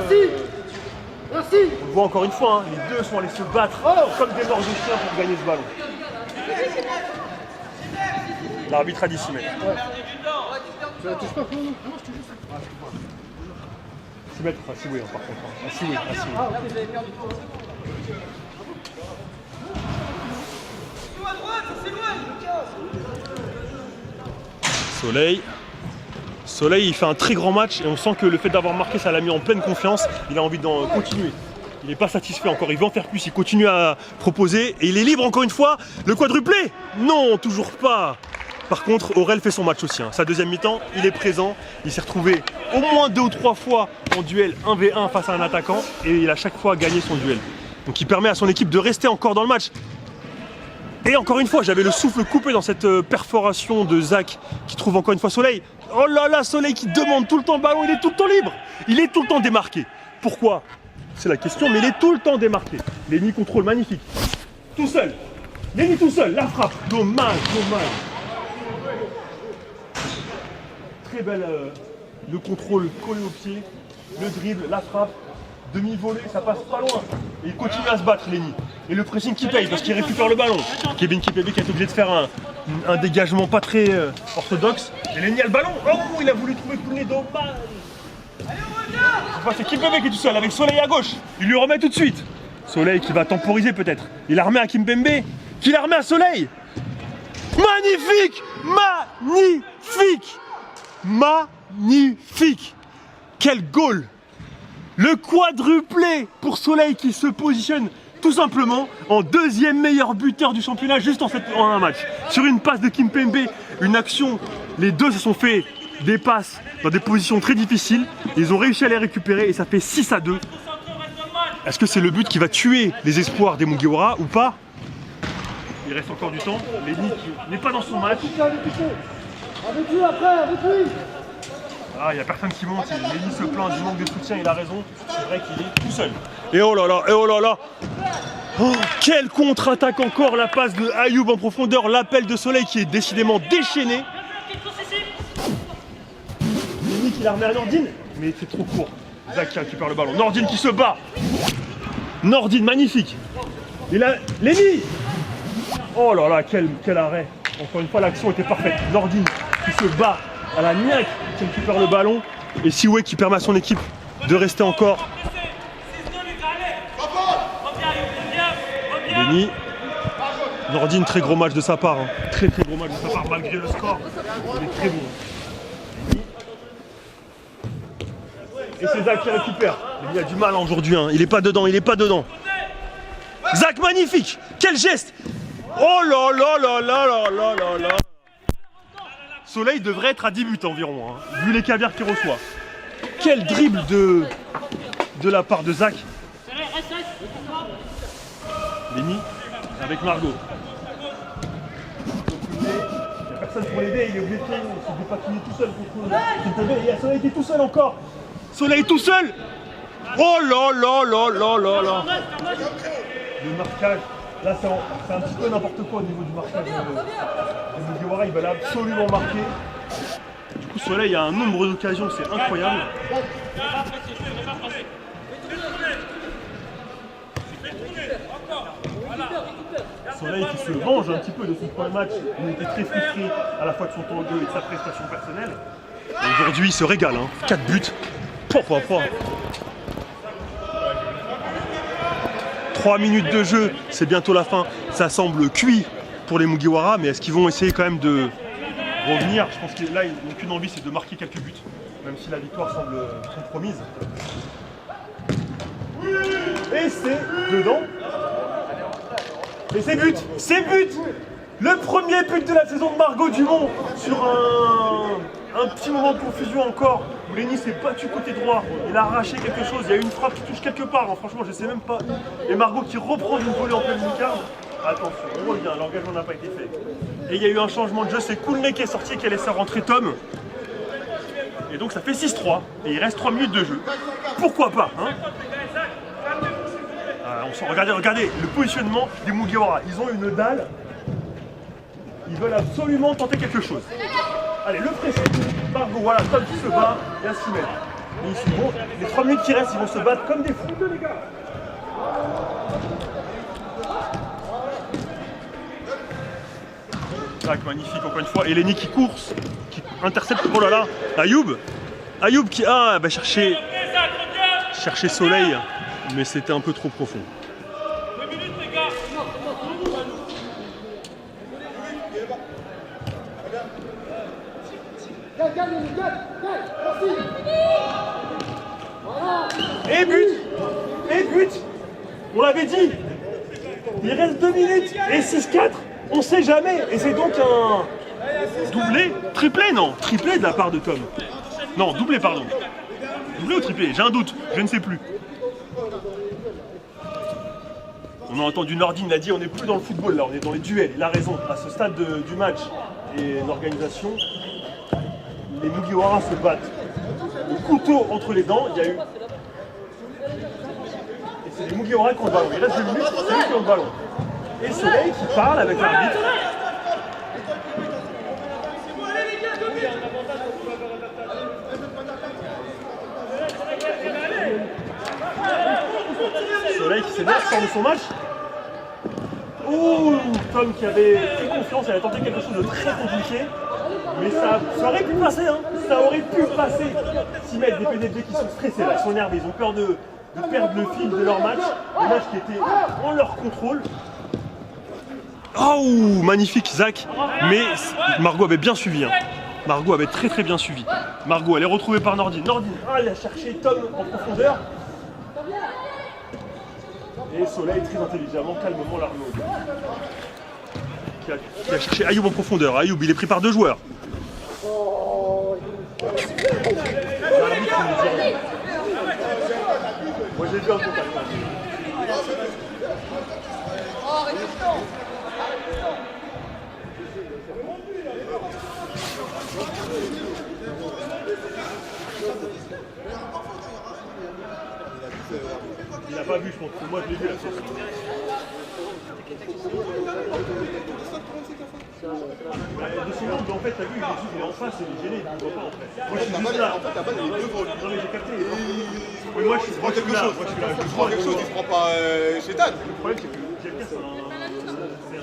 Merci. On le voit encore une fois, les deux sont allés se battre comme des morts de chien pour gagner ce ballon. L'arbitre a dit 6 mètres. Tu la touches pas, Flo? 6 mètres, à Sioué par contre. À Sioué. Soleil, il fait un très grand match et on sent que le fait d'avoir marqué, ça l'a mis en pleine confiance. Il a envie d'en continuer. Il n'est pas satisfait encore, il veut en faire plus, il continue à proposer et il est libre encore une fois. Le quadruplé? Non, toujours pas. Par contre, Aurel fait son match aussi. Sa deuxième mi-temps, il est présent. Il s'est retrouvé au moins 2 ou 3 fois en duel 1v1 face à un attaquant et il a chaque fois gagné son duel. Donc il permet à son équipe de rester encore dans le match. Et encore une fois, j'avais le souffle coupé dans cette perforation de Zach qui trouve encore une fois Soleil. Oh là là, Soleil qui demande tout le temps le ballon, il est tout le temps libre. Il est tout le temps démarqué. Pourquoi? C'est la question, mais il est tout le temps démarqué. Lenny contrôle magnifique. Tout seul. Lenny tout seul, la frappe. Dommage. Très belle, le contrôle collé au pied, le dribble, la frappe. Demi-volée, ça passe pas loin. Et il continue à se battre, Lenny. Et le pressing qui paye parce qu'il récupère le ballon. Kevin Kipembe qui est obligé de faire un dégagement pas très orthodoxe. Et Lenny a le ballon. Oh, il a voulu trouver Koundé, dommage. C'est Kimpembe qui est tout seul avec Soleil à gauche. Il lui remet tout de suite. Soleil qui va temporiser peut-être. Il la remet à Kimpembe. Qui la remet à Soleil. Magnifique. Quel goal. Le quadruplé pour Soleil qui se positionne tout simplement en deuxième meilleur buteur du championnat juste en un match. Sur une passe de Kimpembe, une action, les deux se sont fait des passes dans des positions très difficiles. Ils ont réussi à les récupérer et ça fait 6-2. Est-ce que c'est le but qui va tuer les espoirs des Mugiwara ou pas? Il reste encore du temps. Lenny qui n'est pas dans son match. Avec lui après, avec lui. Ah, il n'y a personne qui monte, Lenny se plaint du manque de soutien, il a raison, c'est vrai qu'il est tout seul. Et oh là là, oh, quelle contre-attaque encore, la passe de Ayoub en profondeur, l'appel de Soleil qui est décidément déchaîné. Lenny qui la remet à Nordine, mais c'est trop court. Zach qui récupère le ballon, Nordine qui se bat. Nordine, magnifique. Et là, Lenny, Oh là là, quel arrêt. Encore une fois, l'action était parfaite. Nordine qui se bat à la niaque, qui récupère le ballon. Et Siwe qui permet à son équipe de rester encore. Denis. Nordine, très gros match de sa part. Hein. Très gros match de sa part malgré le score. Il est très bon. Et c'est Zach qui récupère. Il a du mal aujourd'hui. Hein. Il est pas dedans, il est pas dedans. Zach, magnifique. Quel geste. Oh là là là là là là là là. Soleil devrait être à 10 buts environ, hein, vu les caviars qu'il reçoit. Quel dribble de la part de Zach. Lenny avec Margot. Il n'y a personne pour l'aider, il est obligé de se dépatouiller tout seul contre il y a Soleil qui est tout seul encore. Soleil tout seul. Oh là là là là là là. Le marquage, là c'est un petit peu n'importe quoi au niveau du marquage. Le Mugiwara, ils veulent absolument marquer. Du coup, Soleil a un nombre d'occasions, c'est incroyable. Soleil qui se venge un petit peu de son premier match. Il était très frustré à la fois de son temps de jeu et de sa prestation personnelle. Et aujourd'hui, il se régale. Hein. 4 buts. 3 minutes de jeu, c'est bientôt la fin. Ça semble cuit pour les Mugiwara, mais est-ce qu'ils vont essayer quand même de revenir? Je pense que là, ils n'ont qu'une envie, c'est de marquer quelques buts, même si la victoire semble compromise. Et c'est dedans. Et c'est but. Le premier but de la saison de Margot Dumont sur un petit moment de confusion encore, où Lenny s'est battu côté droit, il a arraché quelque chose, il y a eu une frappe qui touche quelque part, hein, franchement je sais même pas. Et Margot qui reprend une volée en pleine lucarne. Attention, on revient, l'engagement n'a pas été fait. Et il y a eu un changement de jeu, c'est Koulney qui est sorti et qui a laissé rentrer Tom. Et donc ça fait 6-3, et il reste 3 minutes de jeu. Pourquoi pas, hein? Regardez le positionnement des Mugiwara, ils ont une dalle. Ils veulent absolument tenter quelque chose. Allez, le pressing. Margot, voilà, Tom qui se bat et à s'y mettre. Et ils sont bons. Les 3 minutes qui restent, ils vont se battre comme des fous. Tac, magnifique encore une fois. Et Lenny qui course, qui intercepte. Oh là là, Ayoub qui chercher Soleil, mais c'était un peu trop profond. Et but. On l'avait dit. Il reste 2 minutes et 6-4. On sait jamais. Et c'est donc un doublé, triplé de la part de Tom. Non, doublé pardon. Doublé ou triplé? J'ai un doute, je ne sais plus. On a entendu Nordine l'a dit, on n'est plus dans le football là, on est dans les duels. Il a raison. À ce stade du match et l'organisation, les Mugiwara se battent au couteau entre les dents. Il y a eu. Et c'est les Mugiwara qui ont le ballon. Il reste 2 minutes, c'est eux qui ont le ballon. Et Soleil qui parle avec l'arbitre. Soleil qui s'est bien sort de son match. Ouh, Tom qui avait pris confiance, il avait tenté quelque chose de très compliqué. Mais ça aurait pu passer, hein. Ça aurait pu passer. S'ils mettent des PDG qui sont stressés, là, ils sont énervés, ils ont peur de perdre le fil de leur match. Le match qui était en leur contrôle. Oh, magnifique Zach. Mais Margot avait bien suivi. Hein. Margot avait très bien suivi. Margot, elle est retrouvée par Nordine. Nordine, elle a cherché Tom en profondeur. Et Soleil très intelligemment, calmement l'arnaud. Qui a cherché Ayoub en profondeur. Ayoub, il est pris par 2 joueurs. Moi j'ai vu un contact. Il n'a pas vu, je pense. Moi, je l'ai vu la sauce. En fait, t'as vu, il est en face, il est gêné, il ne voit pas en fait. Moi, je suis juste là. Ta balle, elle est devant lui. Non, mais j'ai capté. Oui, moi, je prends quelque chose. Je prends quelque chose, il ne prend pas Chétan. Le problème, c'est que quelqu'un, c'est un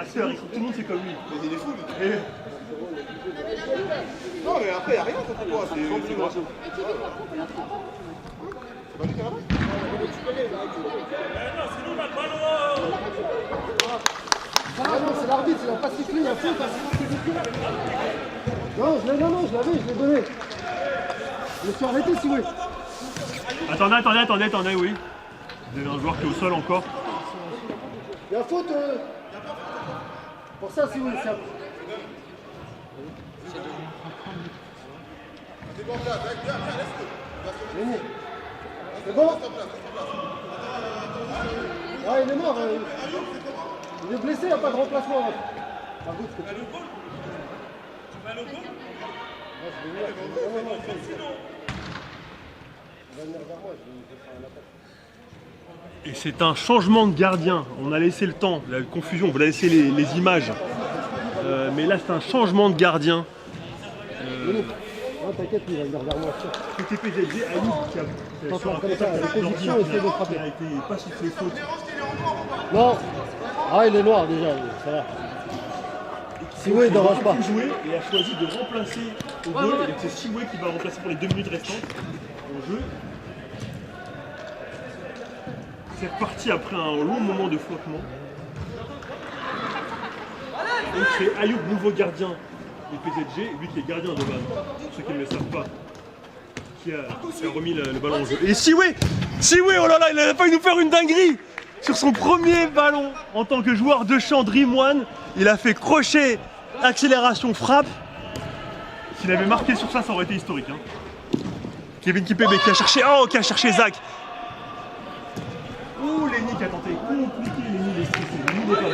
casseur, tout le monde c'est comme lui. Mais il est fou, lui. Non, mais après, il n'y a rien contre toi. C'est vrai. C'est pas lui qui a la balle. Ah non, c'est l'arbitre, il n'a pas sifflé, il y a faute. Non, je l'avais, je l'ai donné. Je me suis arrêté, si oui. Attendez, oui. Vous avez un joueur qui est au sol encore. Il y a faute. Pour ça, si oui, c'est C'est bon, là, viens, laisse-le. C'est bon? Ah, il est mort. Il est blessé, il n'y a pas de remplacement. Par contre, tu vas aller au goal? Tu vas aller au goal? Je vais venir vers moi, je vais faire un attaque. Et c'est un changement de gardien. On a laissé le temps, la confusion, vous avez laissé les images. Mais là, c'est un changement de gardien. Non, t'inquiète, il va venir vers moi. Côté PZG, Ayoub qui a été pas sifflé faute. Non. Ah, il est noir déjà, ça va. Siway ne dérange pas. Il a joué et a choisi de remplacer au goal. Et c'est Siway qui va remplacer pour les 2 minutes restantes au jeu. C'est reparti après un long moment de flottement. Donc c'est Ayoub, nouveau gardien des PZG, lui qui est gardien de base, pour ceux qui ne le savent pas, qui a remis le ballon en jeu. Et Siway, oh là là, il a failli nous faire une dinguerie sur son premier ballon en tant que joueur de champ Dream One. Il a fait crochet, accélération, frappe. S'il avait marqué sur ça, ça aurait été historique. Hein. Kevin Kipembe qui a cherché Zach. Ouh, Lenny qui a tenté. Compliqué, Lenny, il est stressé. Lenny n'est pas bon.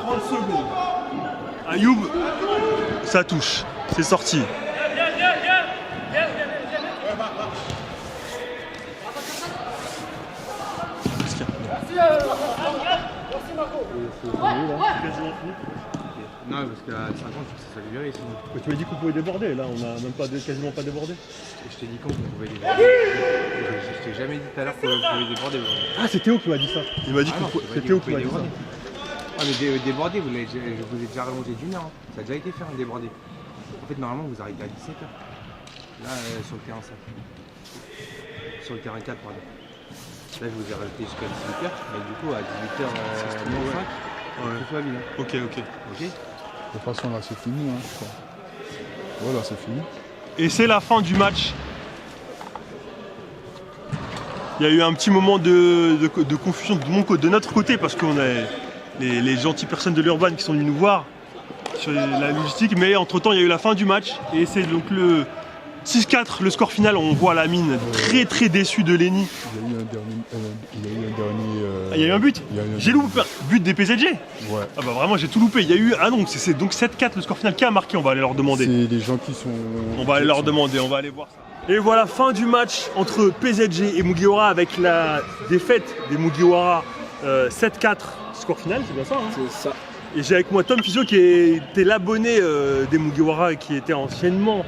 30 secondes. Ayoub, ça touche. C'est sorti. Non, parce qu'à 50, ça soit libéré sinon. Mais tu m'as dit qu'on pouvait déborder, là, on n'a même pas quasiment pas débordé. Je t'ai dit quand qu'on pouvait déborder. Je t'ai jamais dit tout à l'heure qu'on pouvait déborder. Ah, c'est Théo qui m'a dit ça. Il m'a dit que c'est Théo qui m'a dit ça. Ah, mais déborder, je vous ai déjà rallongé d'1 heure. Hein. Ça a déjà été fait un débordé. En fait, normalement, vous arrêtez à 17h. Là, sur le terrain 5. Sur le terrain 4, pardon. Là, je vous ai rajouté jusqu'à 18h. Mais du coup, à 18h, moins 5. Tout va bien. Ok. De toute façon, là, c'est fini. Hein, je crois. Voilà, c'est fini. Et c'est la fin du match. Il y a eu un petit moment de confusion de notre côté parce qu'on a les gentilles personnes de l'Urban qui sont venues nous voir sur la logistique. Mais entre-temps, il y a eu la fin du match. Et c'est donc le 6-4, le score final. On voit la mine très déçue de Lenny. Il y a eu un dernier. Il y a eu un but. J'ai loupé but des PZG. Ouais. Ah bah vraiment j'ai tout loupé. Il y a eu c'est donc 7-4 le score final. Qui a marqué? On va aller leur demander. C'est des gens qui sont. On va aller leur demander. On va aller voir ça. Et voilà, fin du match entre PZG et Mugiwara avec la défaite des Mugiwara 7-4 score final. C'est bien ça. Hein, c'est ça. Et j'ai avec moi Tom Fizio qui était l'abonné des Mugiwara et qui était anciennement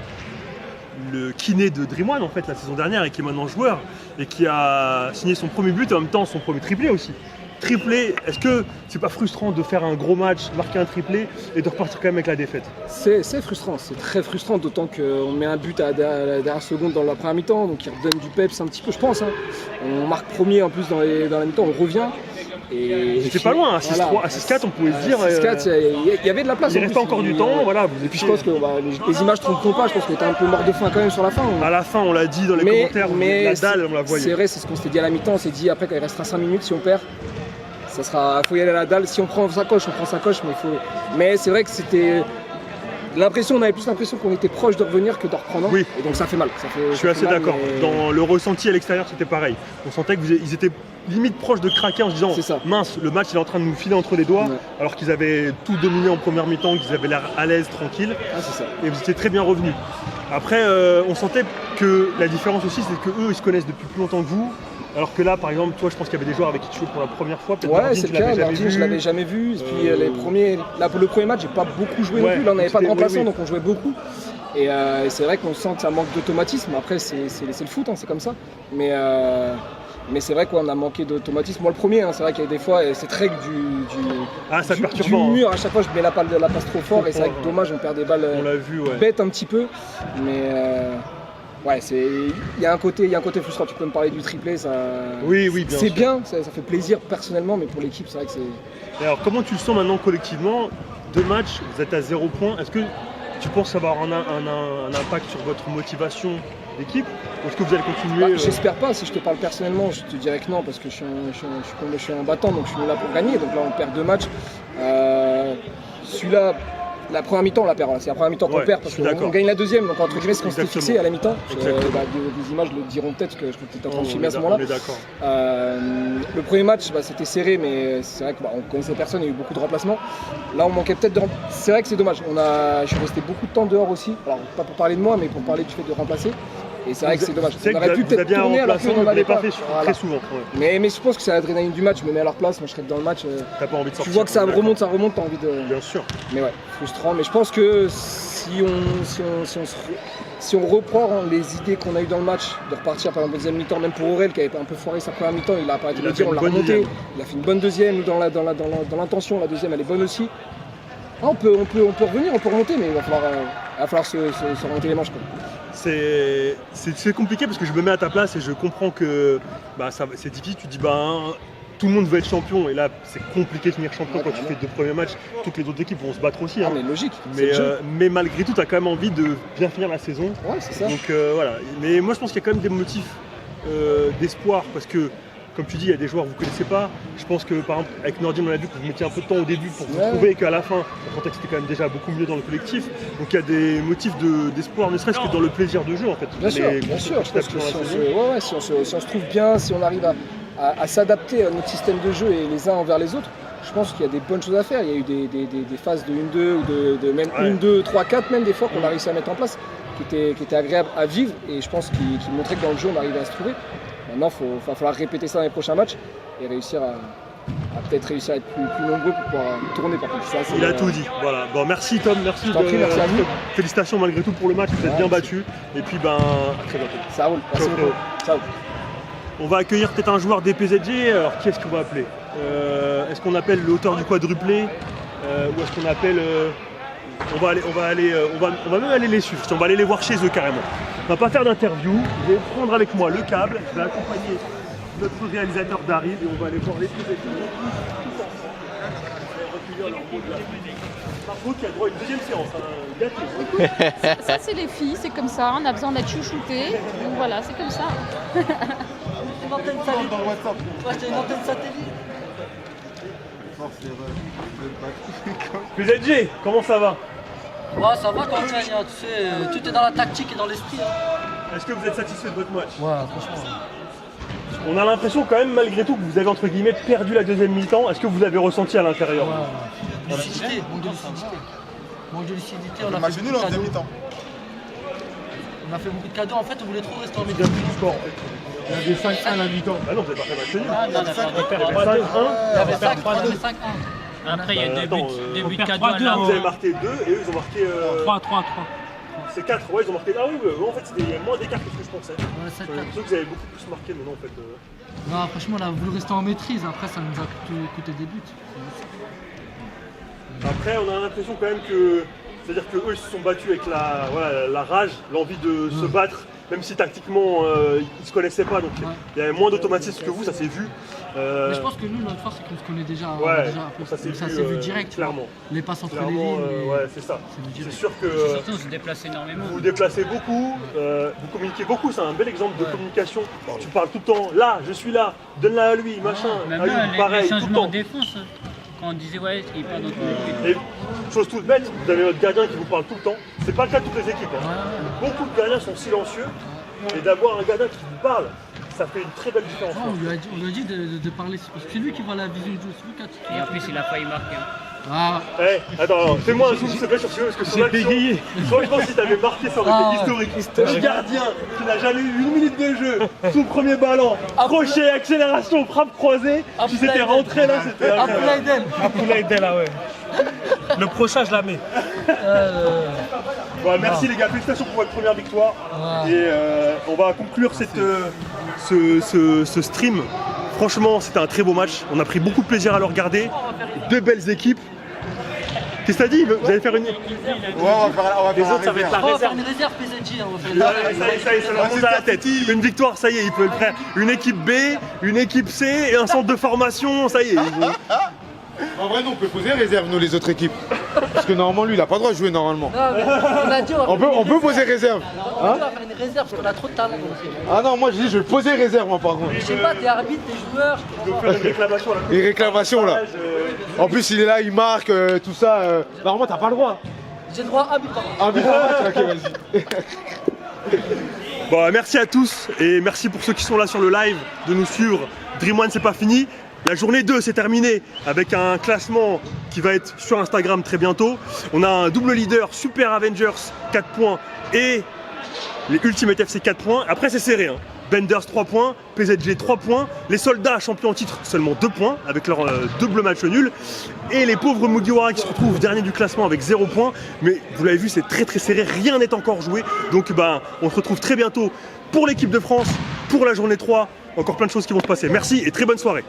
le kiné de Dream One en fait la saison dernière et qui est maintenant joueur et qui a signé son premier but et en même temps son premier triplé aussi. Triplé, est-ce que c'est pas frustrant de faire un gros match, marquer un triplé et de repartir quand même avec la défaite? C'est frustrant, c'est très frustrant, d'autant qu'on met un but à la dernière seconde dans la première mi-temps, donc il redonne du peps un petit peu je pense. Hein. On marque premier en plus dans la mi-temps, on revient. C'était pas loin, à 6-3, à 6-4 on pouvait se dire. 6-4, il y avait de la place. Il restait encore du temps, voilà. Et puis je pense que les images ne tromperont pas, je pense que t'es un peu mort de faim quand même sur la fin. À la fin, on l'a dit dans les commentaires, mais la dalle, on la voyait. C'est vrai, c'est ce qu'on s'était dit à la mi-temps, on s'est dit après quand il restera 5 minutes, si on perd, faut y aller à la dalle. Si on prend sa coche, mais c'est vrai que c'était. On avait plus l'impression qu'on était proche de revenir que de reprendre. Oui. Et donc ça fait mal. Je suis assez d'accord. Mais... Dans le ressenti à l'extérieur, c'était pareil. On sentait qu'ils étaient limite proches de craquer en se disant mince, le match il est en train de nous filer entre les doigts, alors qu'ils avaient tout dominé en première mi-temps, qu'ils avaient l'air à l'aise, tranquille. C'est ça. Et vous étiez très bien revenus. Après, on sentait que la différence aussi, c'est qu'eux, ils se connaissent depuis plus longtemps que vous. Alors que là, par exemple, toi, je pense qu'il y avait des joueurs avec qui tu jouais pour la première fois. Ouais, c'est le cas. Martin, je l'avais jamais vu. Et puis le premier match, j'ai pas beaucoup joué non plus. Là, on n'avait pas de remplaçant, donc on jouait beaucoup. Et c'est vrai qu'on sent que ça manque d'automatisme. Après, c'est le foot, hein, c'est comme ça. Mais Mais c'est vrai qu'on a manqué d'automatisme. Moi le premier, c'est vrai qu'il y a des fois, et c'est très du mur. À chaque fois je mets la passe trop fort et c'est vrai que dommage, on perd des balles bêtes un petit peu. Mais ouais, il y a un côté frustrant. Tu peux me parler du triplé, ça. Oui, bien c'est sûr. bien, ça fait plaisir personnellement, mais pour l'équipe, c'est vrai que c'est. Et alors, comment tu le sens maintenant collectivement? 2 matchs, vous êtes à 0 points. Est-ce que tu penses que ça va avoir un impact sur votre motivation d'équipe? Ou est-ce que vous allez continuer J'espère pas. Si je te parle personnellement, je te dirais que non, parce que je suis un battant, donc je suis là pour gagner. Donc là, on perd 2 matchs. Celui-là. La première mi-temps, on la perd. C'est la première mi-temps qu'on perd parce qu'on gagne la deuxième. Donc, entre guillemets, ce qu'on s'était fixé à la mi-temps. Des images le diront peut-être, que je crois que tu étais en train de filmer à ce moment-là. Le premier match, c'était serré, mais c'est vrai qu'on connaissait personne, il y a eu beaucoup de remplacements. Là, on manquait peut-être de. C'est vrai que c'est dommage. Je suis resté beaucoup de temps dehors aussi. Alors, pas pour parler de moi, mais pour parler du fait de remplacer. Et c'est vrai que c'est dommage. On aurait pu peut-être tourner alors qu'on n'allait pas fait très souvent. Mais je pense que c'est l'adrénaline du match. Je me mets à leur place, moi je serais dans le match. T'as pas envie de sortir. Tu vois que ça remonte, t'as envie de. Bien sûr. Mais ouais, frustrant. Mais je pense que si on reprend les idées qu'on a eues dans le match, de repartir par exemple deuxième mi-temps, même pour Aurel qui avait un peu foiré sa première mi-temps, il a pas arrêté de le dire, on l'a remonté. Il a fait une bonne deuxième, dans l'intention, la deuxième elle est bonne aussi. On peut revenir, on peut remonter, mais il va falloir se remonter les manches, quoi. C'est compliqué parce que je me mets à ta place et je comprends que c'est difficile. Tu dis tout le monde veut être champion et là c'est compliqué de finir champion quand tu fais 2 premiers matchs. Toutes les autres équipes vont se battre aussi. Mais logique. Mais malgré tout, tu as quand même envie de bien finir la saison. Ouais, c'est ça. Donc voilà. Mais moi je pense qu'il y a quand même des motifs d'espoir parce que. Comme tu dis, il y a des joueurs que vous ne connaissez pas. Je pense que par exemple avec Nordin, on a vu que vous mettiez un peu de temps au début pour vous trouver et qu'à la fin, le contexte était quand même déjà beaucoup mieux dans le collectif. Donc il y a des motifs d'espoir, ne serait-ce que dans le plaisir de jeu en fait. Bien sûr. Je pense que si on se trouve bien, si on arrive à s'adapter à notre système de jeu et les uns envers les autres, je pense qu'il y a des bonnes choses à faire. Il y a eu des phases de 1-2 ou de même 1-2, 3-4 même des fois qu'on a réussi à mettre en place qui étaient agréables à vivre et je pense qu'ils montraient que dans le jeu on arrivait à se trouver. Maintenant, il va falloir répéter ça dans les prochains matchs et réussir à peut-être réussir à être plus nombreux pour pouvoir tourner par contre. Il a tout dit. Voilà. Bon, merci Tom, merci à vous. Félicitations malgré tout pour le match, vous êtes bien battus. Et puis à très bientôt. Ça roule. Merci beaucoup. Ciao. On va accueillir peut-être un joueur des PZG. Alors qui est-ce qu'on va appeler Est-ce qu'on appelle l'auteur du quadruplé ou est-ce qu'on appelle on va même aller les suivre. On va aller les voir chez eux carrément. On va pas faire d'interview. Je vais prendre avec moi le câble. Je vais accompagner notre réalisateur Daryl et on va aller voir les PZG. Par contre, il y a droit à une deuxième séance. Écoute, ça c'est les filles, c'est comme ça. On a besoin d'être chouchoutés. Donc voilà, c'est comme ça. Une antenne satellite. Moi, j'ai une antenne satellite. PZG, comment ça va? Ouais, ça va quand tu gagnes, tu sais, tout est dans la tactique et dans l'esprit. Est-ce que vous êtes satisfait de votre match? Ouais, franchement. On a l'impression quand même malgré tout que vous avez entre guillemets perdu la deuxième mi-temps. Est-ce que vous avez ressenti à l'intérieur? Lucidité, manque de lucidité. On a match nul en deuxième mi-temps. On a fait beaucoup de cadeaux, en fait on voulait trop rester en mi-temps. Il y avait 5-1 à la mi-temps. Ah non, vous n'avez pas fait match nul. Ah, non, on a fait 5-1. Il y avait 5-1. Après, il y a deux buts cadeaux à Vous avez marqué 2 et eux ils ont marqué 3. C'est 4, ouais, ils ont marqué. Ah oui, en fait, il y a moins d'écart que ce que je pensais. Ouais, Je pensais que vous avez beaucoup plus marqué, mais non, en fait. Non, franchement, on a voulu rester en maîtrise. Après, ça nous a coûté des buts. Après, on a l'impression quand même que. C'est-à-dire qu'eux, ils se sont battus avec la rage, l'envie de se battre, même si tactiquement, ils ne se connaissaient pas. Donc, il y avait moins d'automatisme que vous, ça s'est vu. Mais je pense que nous, notre force, c'est qu'on se connaît déjà. Ça s'est vu direct. Clairement. Les passes entre les lignes. Ouais, c'est ça. C'est sûr que. Surtout, on se déplace énormément. Vous vous déplacez beaucoup, vous communiquez beaucoup, c'est un bel exemple de communication. Tu parles tout le temps, là, je suis là, donne-la à lui, machin. Même là, pareil, les tout le changements temps. de défense, quand on disait ouais, il part dans Et chose toute bête, vous avez votre gardien qui vous parle tout le temps. C'est pas le cas de toutes les équipes. Beaucoup de gardiens sont silencieux et d'avoir un gardien qui vous parle, ça fait une très belle différence. On lui a dit de parler, parce que c'est lui qui voit la vision du jeu. Et en plus, il a failli marquer. Attends, fais-moi un zoom s'il te plaît sur ce parce que son action, franchement si t'avais marqué ça aurait été historique. Le gardien qui n'a jamais eu 1 minute de jeu, son premier ballon, crochet, accélération, frappe croisée, si c'était rentré là c'était... Abdoulaye là, ouais. Le prochain, je la mets. Bon, merci les gars, félicitations pour votre première victoire. Et on va conclure ce stream. Franchement, c'était un très beau match. On a pris beaucoup de plaisir à le regarder. 2 belles équipes. Qu'est-ce que t'as dit? Vous allez faire une... Ouais, on va faire Ça va être la On va faire réserve. une réserve PSG, on va faire Ça y est, ça leur monte à la tête. Une victoire, ça y est, ils peuvent le faire. Une équipe B, une équipe C et un centre de formation, ça y est. En vrai, nous, on peut poser réserve, nous, les autres équipes. Parce que normalement, lui, il a pas le droit de jouer normalement. Non, mais on a dit On peut poser réserve. On va faire une réserve parce qu'on a trop de talent. Ah non, moi, je dis, je vais poser réserve, moi, par contre. Je sais pas, t'es arbitre, t'es joueur. Il faut faire une réclamation à la Les réclamations, là. En plus, il est là, il marque, tout ça. Normalement, t'as pas le droit. J'ai droit à but. Un but à match, ok, vas-y. Bon, merci à tous et merci pour ceux qui sont là sur le live de nous suivre. Dream One, c'est pas fini. La journée 2 c'est terminé avec un classement qui va être sur Instagram très bientôt. On a un double leader, Super Avengers 4 points et les Ultimate FC 4 points. Après c'est serré, hein. Benders 3 points, PSG 3 points, les soldats champions en titre seulement 2 points avec leur double match nul. Et les pauvres Mugiwara qui se retrouvent dernier du classement avec 0 points. Mais vous l'avez vu, c'est très très serré, rien n'est encore joué. Donc on se retrouve très bientôt pour l'équipe de France, pour la journée 3. Encore plein de choses qui vont se passer. Merci et très bonne soirée.